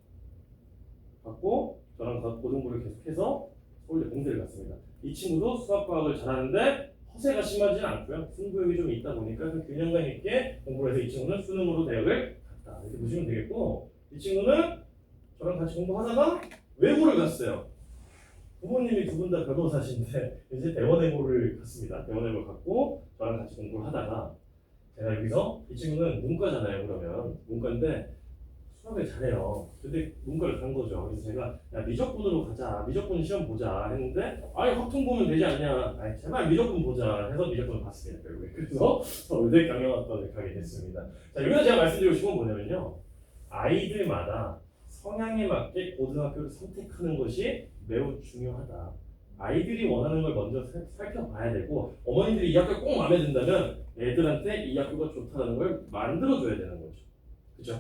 Speaker 1: 갔고 저랑 고등부를 계속해서 서울대 공대를 갔습니다. 이 친구도 수학과학을 잘하는데 허세가 심하지는 않고요. 승부욕이 좀 있다 보니까 균형감 있게 공부를 해서 이 친구는 수능으로 대학을 갔다. 이렇게 보시면 되겠고, 이 친구는 저랑 같이 공부하다가 외고를 갔어요. 부모님이 두 분 다 변호사신데 이제 대원외고를 갔습니다. 대원외고를 갔고 저랑 같이 공부를 하다가 제가 여기서 이 친구는 문과잖아요. 그러면 문과인데 수학을 잘해요. 근데 문과를 간 거죠. 그래서 제가 야, 미적분으로 가자. 미적분 시험 보자 했는데 아예 확통 보면 되지 않냐. 아이, 제발 미적분 보자 해서 미적분을 봤습니다. 결국에. 그래서 의대 경영학과를 가게 됐습니다. 자, 여기서 제가 말씀드리고 싶은 건 뭐냐면요. 아이들마다 성향에 맞게 고등학교를 선택하는 것이 매우 중요하다. 아이들이 원하는 걸 먼저 살펴봐야 되고 어머니들이 이 학교 꼭 마음에 든다면 애들한테 이 학교가 좋다는 걸 만들어줘야 되는 거죠. 그죠?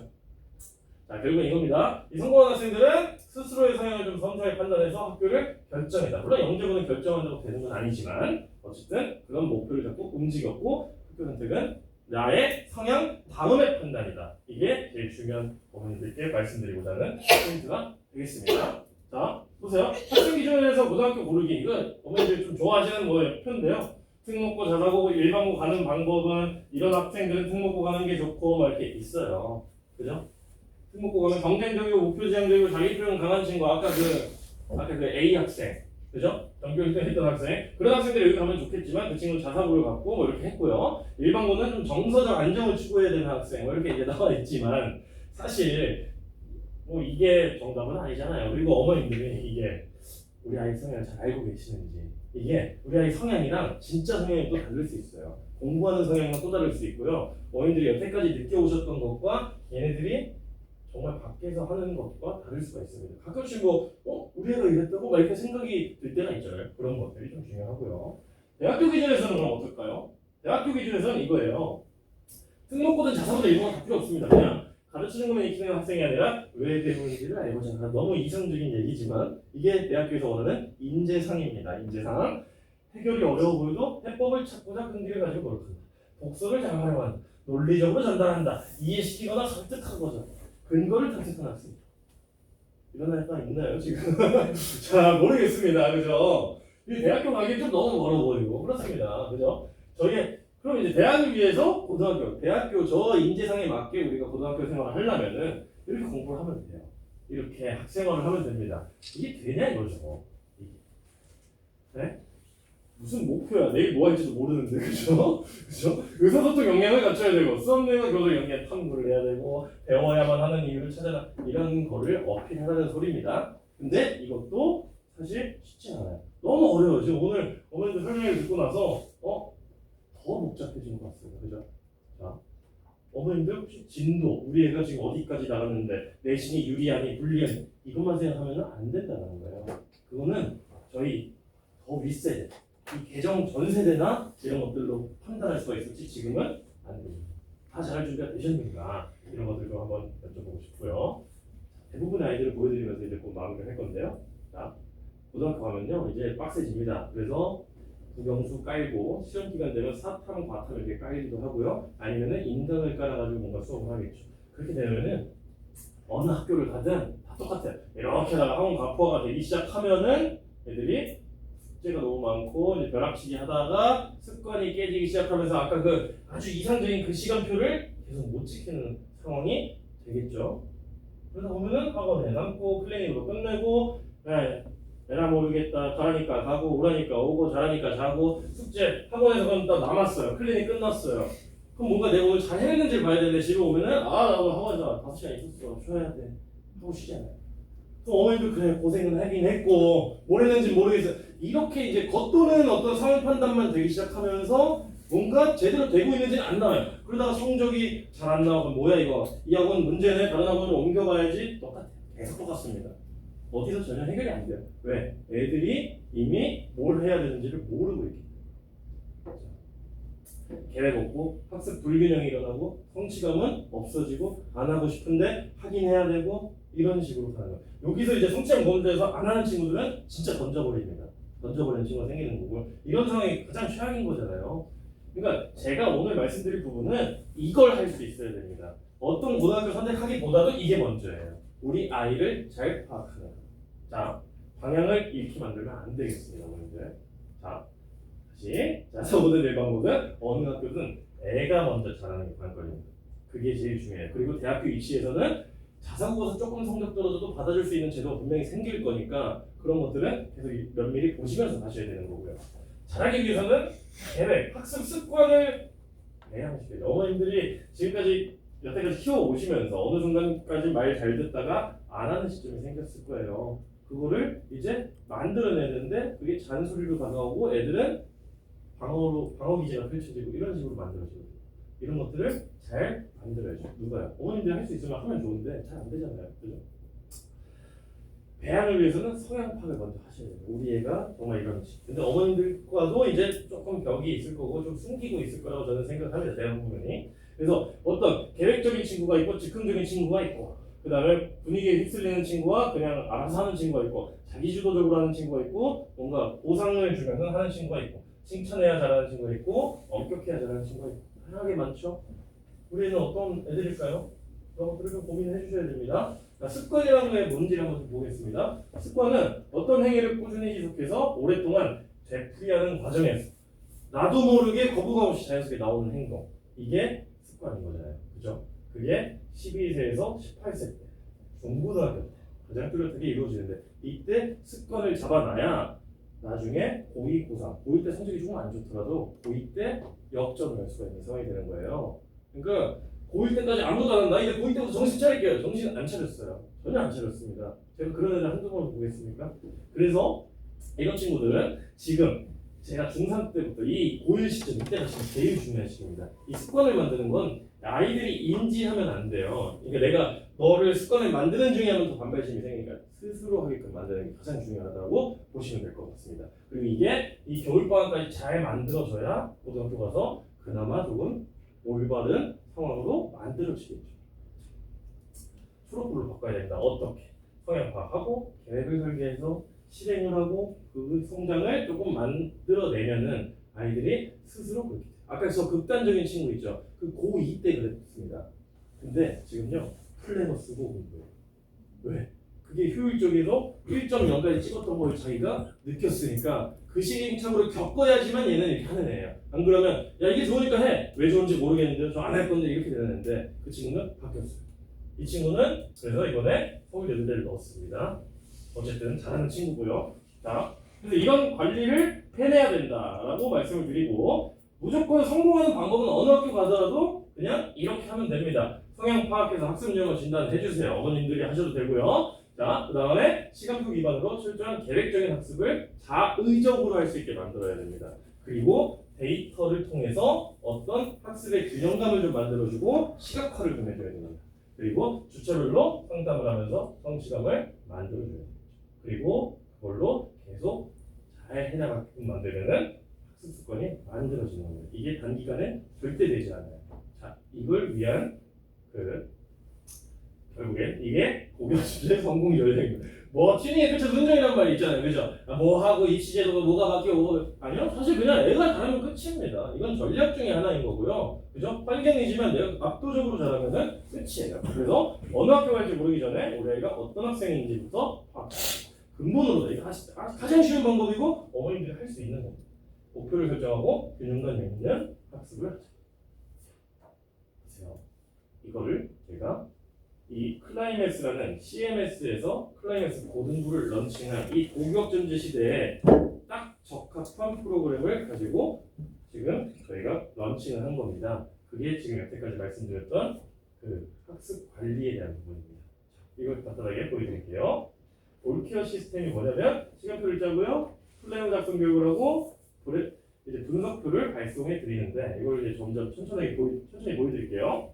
Speaker 1: 자, 결국은 이겁니다. 이 성공한 학생들은 스스로의 성향을 좀 섬세하게 판단해서 학교를 결정했다. 물론 영재고는 결정한다고 되는 건 아니지만 어쨌든 그런 목표를 잡고 움직였고 학교 선택은 나의 성향 다음의 판단이다. 이게 제일 중요한 어머니들께 말씀드리고자 하는 포인트가 되겠습니다. 자, 보세요. 학생 기준에서 고등학교 고르기. 이거 어머니들 좀 좋아하시는 표인데요. 특목고, 자사고, 일반고 가는 방법은 이런 학생들은 특목고 가는 게 좋고 막 이렇게 있어요. 그죠? 특목고 가면 경쟁적이고 목표지향적이고 자기표현 강한 친구. 아까 그 A 학생. 그죠? 전교 1등 했던 학생. 그런 학생들이 여기 가면 좋겠지만 그 친구는 자사고를 갖고 뭐 이렇게 했고요. 일반고는 좀 정서적 안정을 추구해야 되는 학생 뭐 이렇게 이제 나와 있지만 사실 뭐 이게 정답은 아니잖아요. 그리고 어머님들이 이게 우리 아이 성향을 잘 알고 계시는지 이게 우리 아이 성향이랑 진짜 성향이 또 다를 수 있어요. 공부하는 성향은 또 다를 수 있고요. 어머님들이 여태까지 느껴오셨던 것과 얘네들이 정말 밖에서 하는 것과 다를 수가 있습니다. 가끔씩 우리 애가 이랬다고 막 이렇게 생각이 들 때가 있잖아요. 그런 것들이 좀 중요하고요. 대학교 기준에서는 그럼 어떨까요? 대학교 기준에서는 이거예요. 특목고든 자사고든 이런 건 다 필요 없습니다. 그냥 가르치는 것만 익히는 학생이 아니라 왜 배우는지를 알고자 하는 너무 이상적인 얘기지만 이게 대학교에서 원하는 인재상입니다. 인재상. 해결이 어려워 보여도 해법을 찾고자 끈기를 가지고 노력한다. 독서를 잘 활용한다. 논리적으로 전달한다. 이해시키거나 설득하고자 근거를 탐색한 학생. 이런 애가 있나요 지금? 자 모르겠습니다. 그죠? 이 대학교 가기 좀 너무 멀어 보이고 그렇습니다. 그죠? 그럼 이제 대학을 위해서 대학교 저 인재상에 맞게 우리가 고등학교 생활을 하려면은 이렇게 공부를 하면 돼요. 이렇게 학생활을 하면 됩니다. 이게 되냐 이거죠. 이게. 네? 무슨 목표야? 내일 뭐 할지도 모르는데 그죠? 그죠? 의사소통 역량을 갖춰야 되고 수업 내용 교수 역량 탐구를 해야 되고 배워야만 하는 이유를 찾아라 이런 거를 어필하라는 소리입니다. 근데 이것도 사실 쉽지 않아요. 너무 어려워요. 지금 오늘 어머님들 설명을 듣고 나서 더 복잡해진 것 같습니다. 그죠? 자, 어머님들 혹시 진도, 우리 애가 지금 어디까지 나갔는데 내신이 유리하니 불리하니 이것만 생각하면 안 된다는 거예요. 그거는 저희 더 윗세대, 이 개정 전 세대나 이런 것들로 판단할 수가 있을지 지금은 안 됩니다. 다 잘 준비가 되셨는가 이런 것들 좀 한번 여쭤보고 싶고요. 대부분의 아이들을 보여드리면서 이제 곧 마무리를 할 건데요. 자, 고등학교 가면요 이제 빡세집니다. 그래서 국영수 깔고 시험 기간 되면 사탐, 과탐 이렇게 깔기도 하고요. 아니면은 인강을 깔아가지고 뭔가 수업을 하겠죠. 그렇게 되면은 어느 학교를 가든 다 똑같아요. 이렇게 하다가 학원 가포화가 되기 시작하면은 애들이 숙제가 너무 많고 이제 벼락치기 하다가 습관이 깨지기 시작하면서 아까 그 아주 이상적인 그 시간표를 계속 못 지키는 상황이 되겠죠. 그러다 보면은 학원에 남고 클리닉으로 끝내고 에라 모르겠다 가라니까 가고 오라니까 오고 자라니까 자고 숙제 학원에서 그럼 또 남았어요. 클리닉 끝났어요. 그럼 뭔가 내가 오늘 잘 해냈는지를 봐야 되는데 집에 오면은 나 오늘 학원에서 5시간 있었어 쉬어야 돼 하고 쉬잖아요. 또 어머니도 그래 고생은 하긴 했고 뭘 했는지 모르겠어요. 이렇게 이제 겉도는 어떤 상황 판단만 되기 시작하면서 뭔가 제대로 되고 있는지는 안 나와요. 그러다가 성적이 잘 안 나오고 뭐야 이거 이 학원 문제네 다른 학원으로 옮겨가야지 똑같아요. 계속 똑같습니다. 어디서 전혀 해결이 안 돼요. 왜? 애들이 이미 뭘 해야 되는지를 모르고 있기 때문에. 계획 없고 학습 불균형이 일어나고 성취감은 없어지고 안 하고 싶은데 하긴 해야 되고 이런 식으로 가는 거예요. 여기서 이제 성취감 못돼서 안 하는 친구들은 진짜 던져버립니다. 던져버리는 친구가 생기는 거고 이런 상황이 가장 최악인 거잖아요. 그러니까 제가 오늘 말씀드릴 부분은 이걸 할 수 있어야 됩니다. 어떤 고등학교 선택하기보다도 이게 먼저예요. 우리 아이를 잘 파악하는 거. 자, 방향을 잃게 만들면 안 되겠습니다, 어머님들. 자, 다시. 자, 서보든 일반고든 어느 학교든 애가 먼저 잘하는 게 관건입니다. 그게 제일 중요해요. 그리고 대학교 입시에서는 자사고에서 조금 성적 떨어져도 받아줄 수 있는 제도가 분명히 생길 거니까 그런 것들은 계속 면밀히 보시면서 가셔야 되는 거고요. 잘하기 위해서는 계획, 학습 습관을培養시켜야 돼요. 어머님들이 지금까지 여태까지 키워오시면서 어느 순간까지 말 잘 듣다가 안 하는 시점이 생겼을 거예요. 그거를 이제 만들어내는데 그게 잔소리로 다가오고 애들은 방어 기제가 펼쳐지고 이런 식으로 만들어져요. 이런 것들을 잘 만들어야죠. 누가요? 어머님들이 할 수 있으면 하면 좋은데 잘 안 되잖아요. 그죠? 배양을 위해서는 성향 파악을 먼저 하셔야 돼요. 우리 애가 정말 이런지. 근데 어머님들과도 이제 조금 벽이 있을 거고 좀 숨기고 있을 거라고 저는 생각합니다. 대부분이. 그래서 어떤 계획적인 친구가 있고 즉흥적인 친구가 있고 그 다음에 분위기에 휩쓸리는 친구와 그냥 알아서 하는 친구가 있고 자기주도적으로 하는 친구가 있고 뭔가 보상을 주면서 하는 친구가 있고 칭찬해야 잘하는 친구가 있고 엄격해야 잘하는 친구가 있고 다양하게 많죠. 우리 애는 어떤 애들일까요? 그런 것들을 좀 고민해 주셔야 됩니다. 자, 습관이라는 거의 뭔지를 한번 좀 보겠습니다. 습관은 어떤 행위를 꾸준히 지속해서 오랫동안 되풀이하는 과정에서 나도 모르게 거부감 없이 자연스럽게 나오는 행동 이게 습관인 거잖아요. 그죠? 그게 12세에서 18세 때 중고등학교 때 가장 뚜렷하게 이루어지는데 이때 습관을 잡아놔야 나중에 고2, 고3, 고1 때 성적이 조금 안 좋더라도 고2 때 역전을 할 수가 있는 상황이 되는 거예요. 그러니까 고1 때까지 아무것도 안 한다. 이제 고2 때부터 정신 차릴게요. 정신 안 차렸어요. 전혀 안 차렸습니다. 제가 그런 애들 한두 번 보겠습니까? 그래서 이런 친구들은 지금 제가 중3 때부터 이 고1 시점 이때가 지금 제일 중요한 시기입니다. 이 습관을 만드는 건 아이들이 인지하면 안 돼요. 그러니까 내가 너를 습관을 만드는 중에 하면 더 반발심이 생기니까 스스로 하게끔 만드는 게 가장 중요하다고 보시면 될 것 같습니다. 그리고 이게 이 겨울방학까지 잘 만들어져야 고등학교 가서 그나마 조금 올바른 상황으로 만들어지겠죠. 초록불로 바꿔야 된다. 어떻게? 성향 파악하고 계획을 설계해서 실행을 하고 그 성장을 조금 만들어내면은 아이들이 스스로 그렇게 돼요. 아까 저 극단적인 친구 있죠. 그 고2 때 그랬습니다. 근데 지금요 플래너 쓰고 공부해요. 왜? 그게 효율적이어서 1.0까지 찍었던 걸 자기가 느꼈으니까 그 시행착오를 겪어야지만 얘는 이렇게 하는 애예요. 안 그러면 야 이게 좋으니까 해. 왜 좋은지 모르겠는데 저 안 할 건데 이렇게 되는데 그 친구는 바뀌었어요. 이 친구는 그래서 이번에 서울대 의대를 넣었습니다. 어쨌든 잘하는 친구고요. 자, 그래서 이런 관리를 해내야 된다라고 말씀을 드리고 무조건 성공하는 방법은 어느 학교 가더라도 그냥 이렇게 하면 됩니다. 성향 파악해서 학습 영어 진단 해주세요. 어머님들이 하셔도 되고요. 자, 그 다음에 시간표 기반으로 철저한 계획적인 학습을 자의적으로 할 수 있게 만들어야 됩니다. 그리고 데이터를 통해서 어떤 학습의 균형감을 좀 만들어주고 시각화를 좀 해줘야 됩니다. 그리고 주차별로 상담을 하면서 성취감을 만들어줘야 됩니다. 그리고 그걸로 계속 잘 해나가게끔 만들면은 학습 습관이 만들어지는 겁니다. 이게 단기간에 절대 되지 않아요. 자, 이걸 위한 결국엔 이게 고교 수준의 성공 요령입니다. 뭐 튜닝의 끝에 순정이란 말이 있잖아요, 그죠? 뭐 하고 입시제도가 뭐가 바뀌어 뭐 아니요, 사실 그냥 애가 잘하면 끝입니다. 이건 전략 중에 하나인 거고요, 그죠? 환경이지만 내가 압도적으로 잘하면은 끝이에요. 그래서 어느 학교 갈지 모르기 전에 우리 아이가 어떤 학생인지부터 파악. 근본으로 이게 가장 쉬운 방법이고 어머님들이 할 수 있는 겁니다. 목표를 설정하고 균형감 있는 학습을 하자. 보세요. 이거를 제가 이 클라이맥스라는 CMS에서 클라이맥스 고등부를 런칭한 이 고교학점제 시대에 딱 적합한 프로그램을 가지고 지금 저희가 런칭을 한 겁니다. 그게 지금 여태까지 말씀드렸던 그 학습 관리에 대한 부분입니다. 이걸 간단하게 보여드릴게요. 올케어 시스템이 뭐냐면 시간표를 짜고요, 플래너 작성 교육을 하고 이제 분석표를 발송해 드리는데 이걸 이제 점점 천천히 보여드릴게요.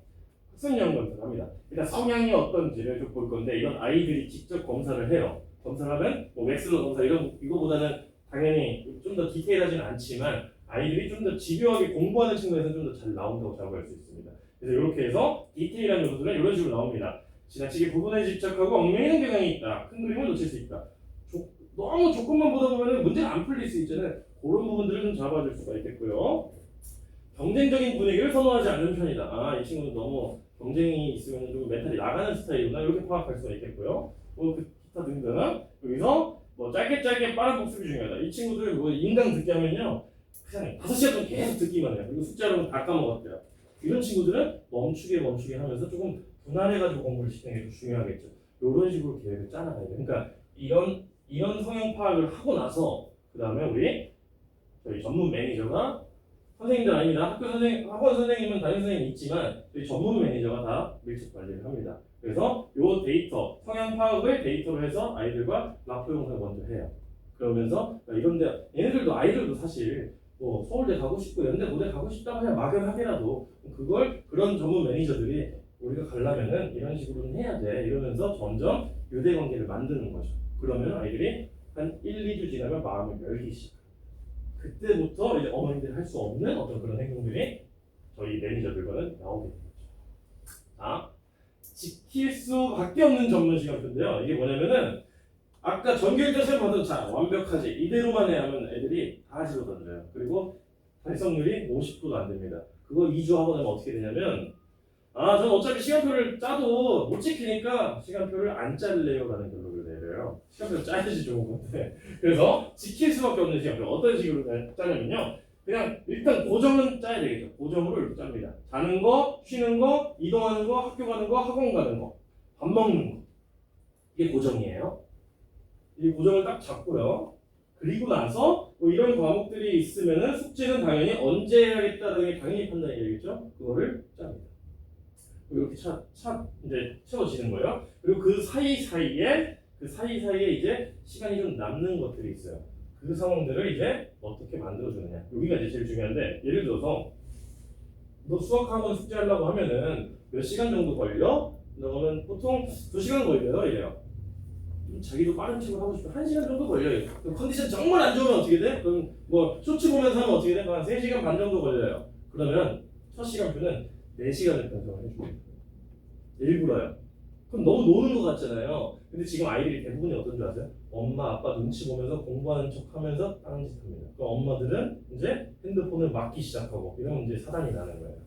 Speaker 1: 학습량 검사를 합니다. 일단 성향이 어떤지를 좀 볼 건데 이건 아이들이 직접 검사를 해요. 검사를 하면 뭐 웩슬러 검사 이거보다는 당연히 좀 더 디테일하지는 않지만 아이들이 좀 더 집요하게 공부하는 친구에서는 좀 더 잘 나온다고 자부할 수 있습니다. 그래서 이렇게 해서 디테일한 요소들은 이런 식으로 나옵니다. 지나치게 부분에 집착하고 얽매이는 경향이 있다. 큰 그림을 놓칠 수 있다. 너무 조건만 보다 보면 문제가 안 풀릴 수 있잖아요. 그런 부분들을 좀 잡아줄 수가 있겠고요. 경쟁적인 분위기를 선호하지 않는 편이다. 아, 이 친구는 너무 경쟁이 있으면 좀 멘탈이 나가는 스타일이구나. 이렇게 파악할 수가 있겠고요. 기타 등등. 여기서 뭐 짧게 빠른 복습이 중요하다. 이 친구들 뭐 인강 듣기 하면요, 그냥 5시간 동안 계속 듣기만 해요. 그리고 숙제하면 다 까먹었대요. 이런 친구들은 멈추게 하면서 조금 분할해가지고 공부를 시키는 게 좀 중요하겠죠. 이런 식으로 계획을 짜나가야 돼요. 그러니까 이런 성향 파악을 하고 나서 그 다음에 우리 저희 전문 매니저가 선생님들 아닙니다. 학원 선생님은 담임 선생님이 있지만 저희 전문 매니저가 다 밀접 관리를 합니다. 그래서 요 데이터, 성향 파악을 데이터로 해서 아이들과 라포 영상을 먼저 해요. 그러면서 이런데 얘네들도 아이들도 사실 뭐 서울대 가고 싶고 연대 고대 가고 싶다고 해야 막연하게라도 그걸 그런 전문 매니저들이 우리가 가려면은 이런 식으로는 해야 돼 이러면서 점점 유대 관계를 만드는 거죠. 그러면 아이들이 한 1, 2주 지나면 마음을 열기 시작. 그때부터 이제 어머님들이 할 수 없는 어떤 그런 행동들이 저희 매니저들과는 나오게 되는 거죠. 자, 지킬 수밖에 없는 전문 시간표인데요. 이게 뭐냐면은 아까 전교일대 시험 받은 자 완벽하지 이대로만 해 하면 애들이 다 집어 던져요. 그리고 달성률이 50%도 안 됩니다. 그거 2주 하고 나면 어떻게 되냐면 저는 어차피 시간표를 짜도 못 지키니까 시간표를 안 짤래요 라는 결론을 내려요. 시간표를 짜야지 좋은 건데. 그래서 지킬 수밖에 없는 시간표 어떤 식으로 짜냐면요, 그냥 일단 고정은 짜야 되겠죠. 고정으로 이렇게 짭니다. 자는 거, 쉬는 거, 이동하는 거, 학교 가는 거, 학원 가는 거, 밥 먹는 거, 이게 고정이에요. 이 고정을 딱 잡고요, 그리고 나서 뭐 이런 과목들이 있으면은 숙제는 당연히 언제 해야겠다는 게 당연히 판단이 되겠죠. 그거를 짭니다. 이렇게 이제 채워지는 거예요. 그리고 그 사이사이에 이제 시간이 좀 남는 것들이 있어요. 그 상황들을 이제 어떻게 만들어주느냐. 여기가 이제 제일 중요한데, 예를 들어서 너 수학 학원 숙제하려고 하면은 몇 시간 정도 걸려? 너는 보통 2시간 걸려요, 이래요. 자기도 빠른 책을 하고 싶으면 1시간 정도 걸려요. 그럼 컨디션 정말 안 좋으면 어떻게 돼? 그럼 뭐 쇼츠 보면서 하면 어떻게 돼? 한 3시간 반 정도 걸려요. 그러면 첫 시간표는 4시간을 편성을 해줍니다. 일부러요. 그럼 너무 노는 것 같잖아요. 근데 지금 아이들이 대부분이 어떤 줄 아세요? 엄마 아빠 눈치 보면서 공부하는 척 하면서 다른 짓 합니다. 그럼 엄마들은 이제 핸드폰을 막기 시작하고 이러면 이제 사단이 나는 거예요.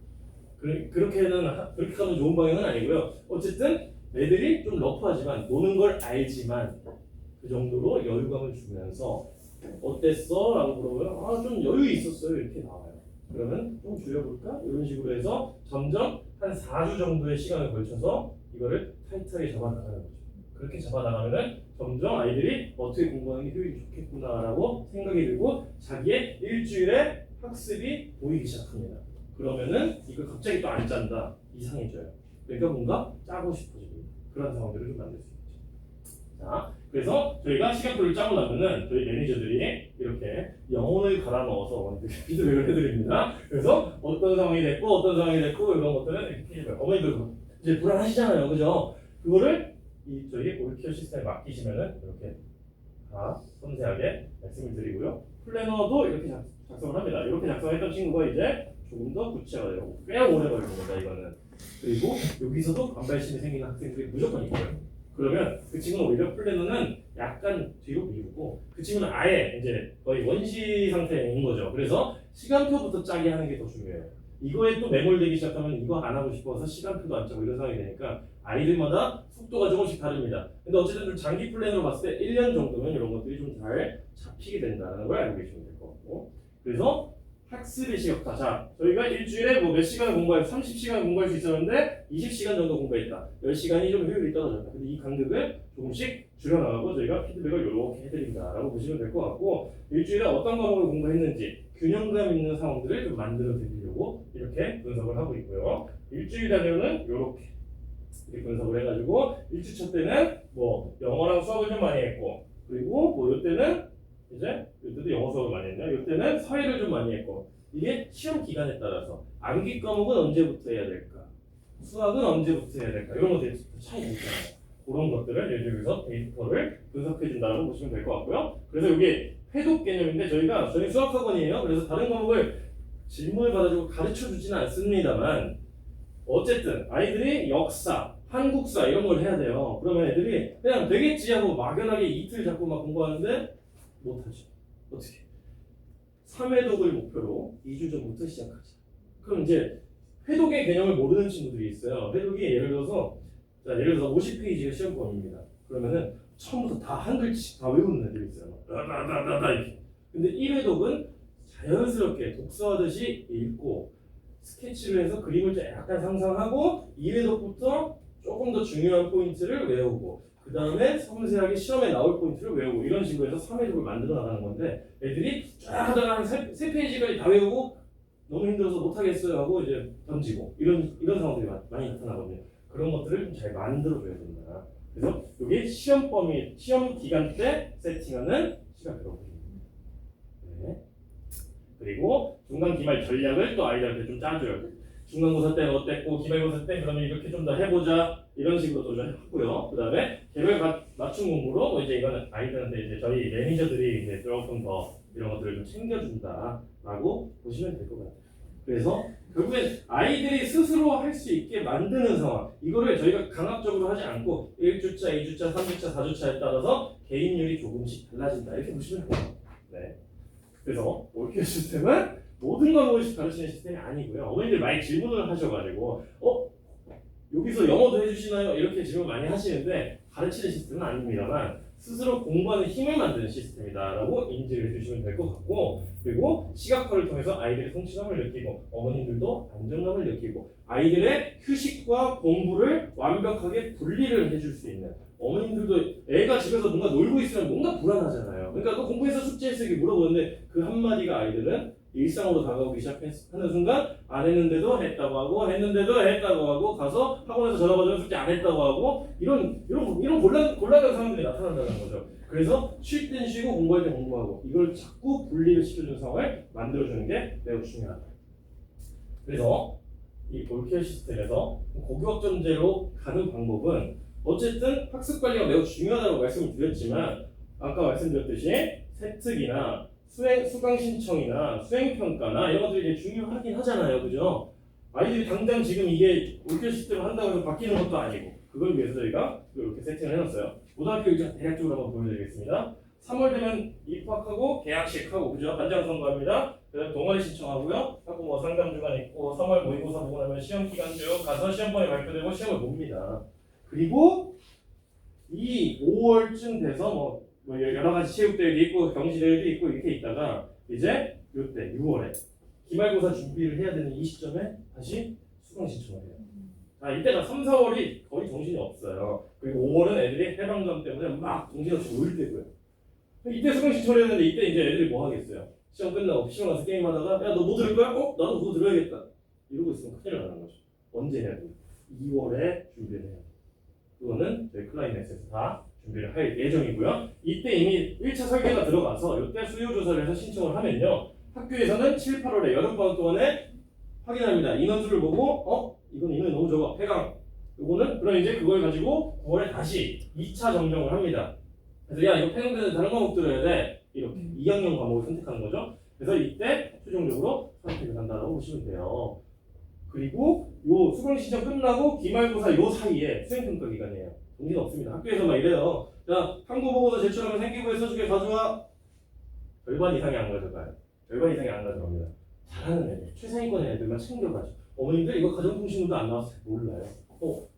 Speaker 1: 그렇게 하면 좋은 방향은 아니고요. 어쨌든 애들이 좀 러프하지만 노는 걸 알지만 그 정도로 여유감을 주면서 어땠어? 라고 물어보면 아, 좀 여유 있었어요. 이렇게 나와요. 그러면 좀 줄여볼까? 이런 식으로 해서 점점 한 4주 정도의 시간을 걸쳐서 이거를 타이트하게 잡아나가는 거죠. 그렇게 잡아나가면은 점점 아이들이 어떻게 공부하는 게 효율이 좋겠구나라고 생각이 들고 자기의 일주일의 학습이 보이기 시작합니다. 그러면은 이걸 갑자기 또 안 짠다. 이상해져요. 그러니까 뭔가 짜고 싶어지고 그런 상황들을 좀 만들 수 있죠. 자, 그래서 저희가 시간표를 짜고 나면은 저희 매니저들이 이렇게 영혼을 갈아 넣어서 피드백을 해드립니다. 그래서 어떤 상황이 됐고 이런 것들은 이렇게 피드백. 어머니들 이제 불안하시잖아요, 그죠? 그거를 저희 올케어 시스템에 맡기시면은 이렇게 다 섬세하게 말씀을 드리고요. 플래너도 이렇게 작성을 합니다. 이렇게 작성했던 친구가 이제 조금 더 구체화되고 꽤 오래 걸립니다, 이거는. 그리고 여기서도 반발심이 생기는 학생들이 무조건 있고요. 그러면 그 친구는 오히려 플래너는 약간 뒤로 미루고 그 친구는 아예 이제 거의 원시 상태에 있는 거죠. 그래서 시간표부터 짜게 하는 게 더 중요해요. 이거에 또 매몰되기 시작하면 이거 안 하고 싶어서 시간표도 안 짜고 이런 상황이 되니까 아이들마다 속도가 조금씩 다릅니다. 근데 어쨌든 좀 장기 플랜으로 봤을 때 1년 정도면 이런 것들이 좀 잘 잡히게 된다는 걸 알고 계시면 될 것 같고, 그래서 학습의 시각화. 자, 저희가 일주일에 뭐 몇 시간을 공부할 30시간 공부할 수 있었는데 20시간 정도 공부했다. 10시간이 좀 효율이 떨어졌다. 근데 이 간격을 조금씩 줄여나가고 저희가 피드백을 이렇게 해드린다라고 보시면 될 것 같고, 일주일에 어떤 과목을 공부했는지 균형감 있는 상황들을 좀 만들어 드리려고 이렇게 분석을 하고 있고요. 일주일 단위로는 이렇게 분석을 해가지고 1주차 때는 뭐 영어랑 수학을 좀 많이 했고, 그리고 뭐 이때는 이때도 영어 수업을 많이 했네요. 이때는 사회를 좀 많이 했고, 이게 시험 기간에 따라서 암기 과목은 언제부터 해야 될까, 수학은 언제부터 해야 될까, 이런 것들이 차이가 있잖아요. 그런 것들을 예를 들어서 데이터를 분석해 준다고 보시면 될 것 같고요. 그래서 이게 회독 개념인데 저희 수학학원이에요. 그래서 다른 과목을 질문을 받아주고 가르쳐 주지는 않습니다만 어쨌든 아이들이 역사, 한국사 이런 걸 해야 돼요. 그러면 애들이 그냥 되겠지 하고 막연하게 이틀 잡고 막 공부하는데 못하죠. 어떻게? 3회독을 목표로 2주 전부터 시작하자. 그럼 이제 회독의 개념을 모르는 친구들이 있어요. 회독이 예를 들어서 50페이지가 시험범위입니다. 그러면은 처음부터 다 한 글씩 다 외우는 애들이 있어요. 이렇게. 근데 1회독은 자연스럽게 독서하듯이 읽고 스케치를 해서 그림을 약간 상상하고 2회독부터 조금 더 중요한 포인트를 외우고 그 다음에 섬세하게 시험에 나올 포인트를 외우고 이런 식으로 해서 3회독을 만들어 나가는 건데, 애들이 쫙 하다가 한 3페이지까지 다 외우고 너무 힘들어서 못하겠어요 하고 이제 던지고 이런 상황들이 많이 나타나거든요. 그런 것들을 좀 잘 만들어줘야 된다. 그래서 이게 시험 기간 때 세팅하는 시간표라고 보시면 됩니다. 네. 그리고 중간 기말 전략을 또 아이들한테 좀 짜줘요. 중간고사 때는 어땠고 기말고사 때 그러면 이렇게 좀 더 해보자 이런 식으로 도전하고요. 그 다음에 개별 맞춤 공부로 뭐 이제 이거는 아이들한테 이제 저희 매니저들이 이제 조금 더 이런 것들을 좀 챙겨준다라고 보시면 될 것 같아요. 그래서 결국엔 아이들이 스스로 할 수 있게 만드는 상황, 이거를 저희가 강압적으로 하지 않고 1주차, 2주차, 3주차, 4주차에 따라서 개인율이 조금씩 달라진다 이렇게 보시면 돼요. 네. 그래서 올케어 시스템은 모든 과목을 가르치는 시스템이 아니고요. 어머니들 많이 질문을 하셔가지고 여기서 영어도 해주시나요? 이렇게 질문 많이 하시는데 가르치는 시스템은 아닙니다만 스스로 공부하는 힘을 만드는 시스템이다라고 인지를 해주시면 될 것 같고, 그리고 시각화를 통해서 아이들의 성취감을 느끼고 어머님들도 안정감을 느끼고 아이들의 휴식과 공부를 완벽하게 분리를 해줄 수 있는, 어머님들도 애가 집에서 뭔가 놀고 있으면 뭔가 불안하잖아요. 그러니까 너 공부해서 숙제했어 이렇게 물어보는데 그 한마디가 아이들은 일상으로 다가오기 시작하는 순간 안 했는데도 했다고 하고 했는데도 했다고 하고 가서 학원에서 전화 받으면 숙제 안 했다고 하고 이런 곤란한 상황들이 나타난다는 거죠. 그래서 쉴 땐 쉬고 공부할 땐 공부하고 이걸 자꾸 분리를 시켜주는 상황을 만들어주는 게 매우 중요하다. 그래서 이 올케어 시스템에서 고교학점제로 가는 방법은 어쨌든 학습 관리가 매우 중요하다고 말씀을 드렸지만 아까 말씀드렸듯이 세특이나 수강 신청이나 수행 평가나 이런 것들이 이제 중요하긴 하잖아요, 그죠? 아이들이 당장 지금 이게 올케어 시스템을 한다고 해서 바뀌는 것도 아니고 그걸 위해서 저희가 이렇게 세팅을 해놨어요. 고등학교 일정 대략적으로 한번 보여드리겠습니다. 3월 되면 입학하고 계약식하고 그죠? 반장 선거합니다. 그다음 동아리 신청하고요. 하고 뭐 상담 주간 있고 3월 모의고사 보고 나면 시험 기간 쭉 가서 시험번호 발표되고 시험을 봅니다. 그리고 이 5월쯤 돼서 뭐 여러 가지 체육대회도 있고 경시대회도 있고 이렇게 있다가 이제 이때 6월에 기말고사 준비를 해야 되는 이 시점에 다시 수강 신청을 해요. 이때가 3, 4월이 거의 정신이 없어요. 그리고 5월은 애들이 해방감 때문에 막 정신없이 놀 때고요. 이때 수강 신청을 해야 되는데 이때 이제 애들이 뭐 하겠어요? 시험 끝나고 PC방 가서 게임하다가 야 너 뭐 들을 거야? 나도 그거 들어야겠다. 이러고 있으면 큰일 나는 거죠. 언제 해야 돼? 2월에 준비를 해야 돼. 그거는 저희 클라이맥스에서 다 준비를 할 예정이고요. 이때 이미 1차 설계가 들어가서 이때 수요 조사를 해서 신청을 하면요. 학교에서는 7, 8월에 여름방학 동안에 확인합니다. 인원수를 보고 이건 인원이 너무 적어. 폐강. 요거는 그럼 이제 그걸 가지고 9월에 다시 2차 정정을 합니다. 그래서 야 이거 폐강되는 다른 과목 들어야 돼. 이렇게 2학년 과목을 선택하는 거죠. 그래서 이때 최종적으로 선택을 한다고 보시면 돼요. 그리고 요 수강 신청 끝나고 기말고사 요 사이에 수행평가 기간이에요. 정신 없습니다. 학교에서 막 이래요. 자, 한국 보고서 제출하면 생기부에 써주게 가져와. 절반 이상이 안 가져가요. 절반 이상이 안 가져갑니다. 잘하는 애들, 최상위권의 애들만 챙겨가죠. 어머님들 이거 가정통신문도 안 나왔어요. 몰라요.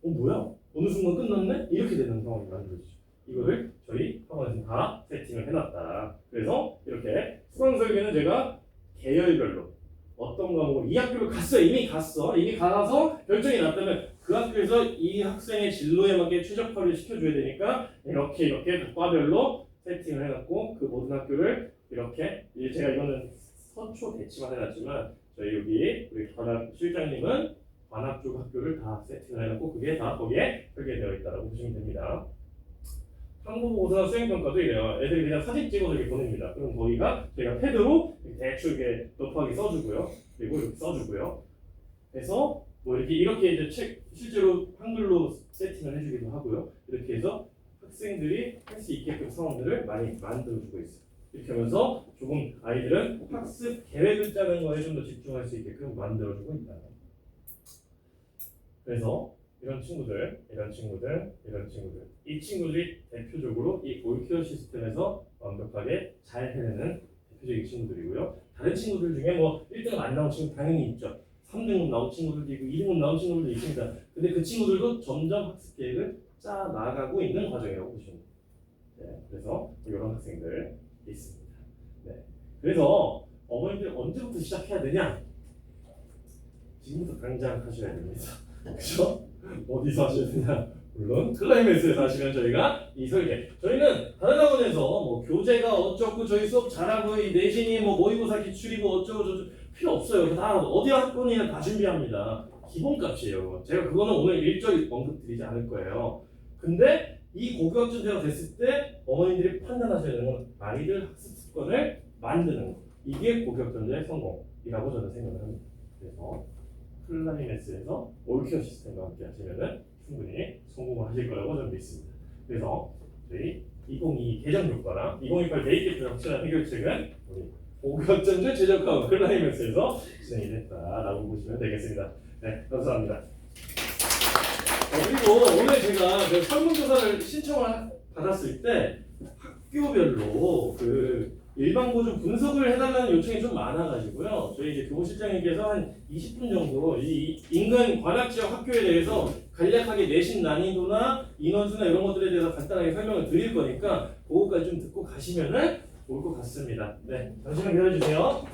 Speaker 1: 뭐야? 어느 순간 끝났네? 이렇게 되는 상황이 만들어지죠. 이거를 저희 학원에서 다 세팅을 해놨다. 그래서 이렇게 수강 설계는 제가 계열별로 어떤 과목을 이 학교를 갔어. 이미 가서 결정이 났다면 그 학교에서 이 학생의 진로에 맞게 최적화를 시켜줘야 되니까 이렇게 과별로 세팅을 해놨고 그 모든 학교를 이렇게 제가 이거는 서초 대치만 해놨지만 저희 여기 우리 관악 실장님은 관악 쪽 학교를 다 세팅을 해놨고 그게 다 거기에 설계되어 있다고 보시면 됩니다. 한국보고서나 수행평가도 이래요. 애들이 그냥 사진 찍어서 이렇게 보냅니다. 그럼 거기가 저희가 패드로 대충 이렇게 높하게 써주고요. 그리고 이렇게 써주고요. 그래서 뭐 이렇게 이제 책 실제로 한글로 세팅을 해주기도 하고요. 이렇게 해서 학생들이 할 수 있게끔 상황들을 많이 만들어주고 있어요. 이렇게 하면서 조금 아이들은 학습 계획을 짜는 거에 좀 더 집중할 수 있게끔 만들어주고 있다. 그래서 이런 친구들, 이 친구들이 대표적으로 이 올케어 시스템에서 완벽하게 잘 해내는 대표적인 친구들이고요. 다른 친구들 중에 뭐 1등급 안 나온 친구 당연히 있죠. 3등급 나온 친구들도 있고 2등급 나온 친구들도 있습니다. 근데 그 친구들도 점점 학습 계획을 짜 나가고 있는 과정이라고 보시면 돼요. 네, 그래서 이런 학생들 있습니다. 네, 그래서 어머니들 언제부터 시작해야 되냐? 지금부터 당장 하셔야 됩니다. 그렇죠? 어디서 하셔야 되냐? 물론 클라이맥스에서 하시면 저희가 이 설계 저희는 다른 학원에서 뭐 교재가 어쩌고 저희 수업 잘하고 이 내신이 뭐 모의고사 기출이고 어쩌고 저쩌고 필요 없어요. 다 어디 학원이나 다 준비합니다. 기본값이에요. 제가 그거는 오늘 일절 언급드리지 않을 거예요. 근데 이 고교학점제가 됐을 때 어머니들이 판단하셔야 되는 건 아이들 학습 습관을 만드는 거. 이게 고교학점제의 성공이라고 저는 생각을 합니다. 그래서 클라이맥스에서 올케어 시스템과 함께 하시면은 충분히 성공을 하실 거라고 저는 믿습니다. 그래서 저희 2022 개정 효과랑 2028 네이티브 확실한 해결책은 우리 고교학점제 최적화 클라이맥스에서 진행이 됐다라고 보시면 되겠습니다. 네, 감사합니다. 그리고 오늘 제가 그 설문조사를 신청을 받았을 때 학교별로 그 일반고좀 분석을 해달라는 요청이 좀 많아가지고요. 저희 이제 교무실장님께서 한 20분 정도 이 인근 관악 지역 학교에 대해서 간략하게 내신 난이도나 인원수나 이런 것들에 대해서 간단하게 설명을 드릴 거니까 그거까지 좀 듣고 가시면은 좋을 것 같습니다. 네, 잠시만 기다려주세요.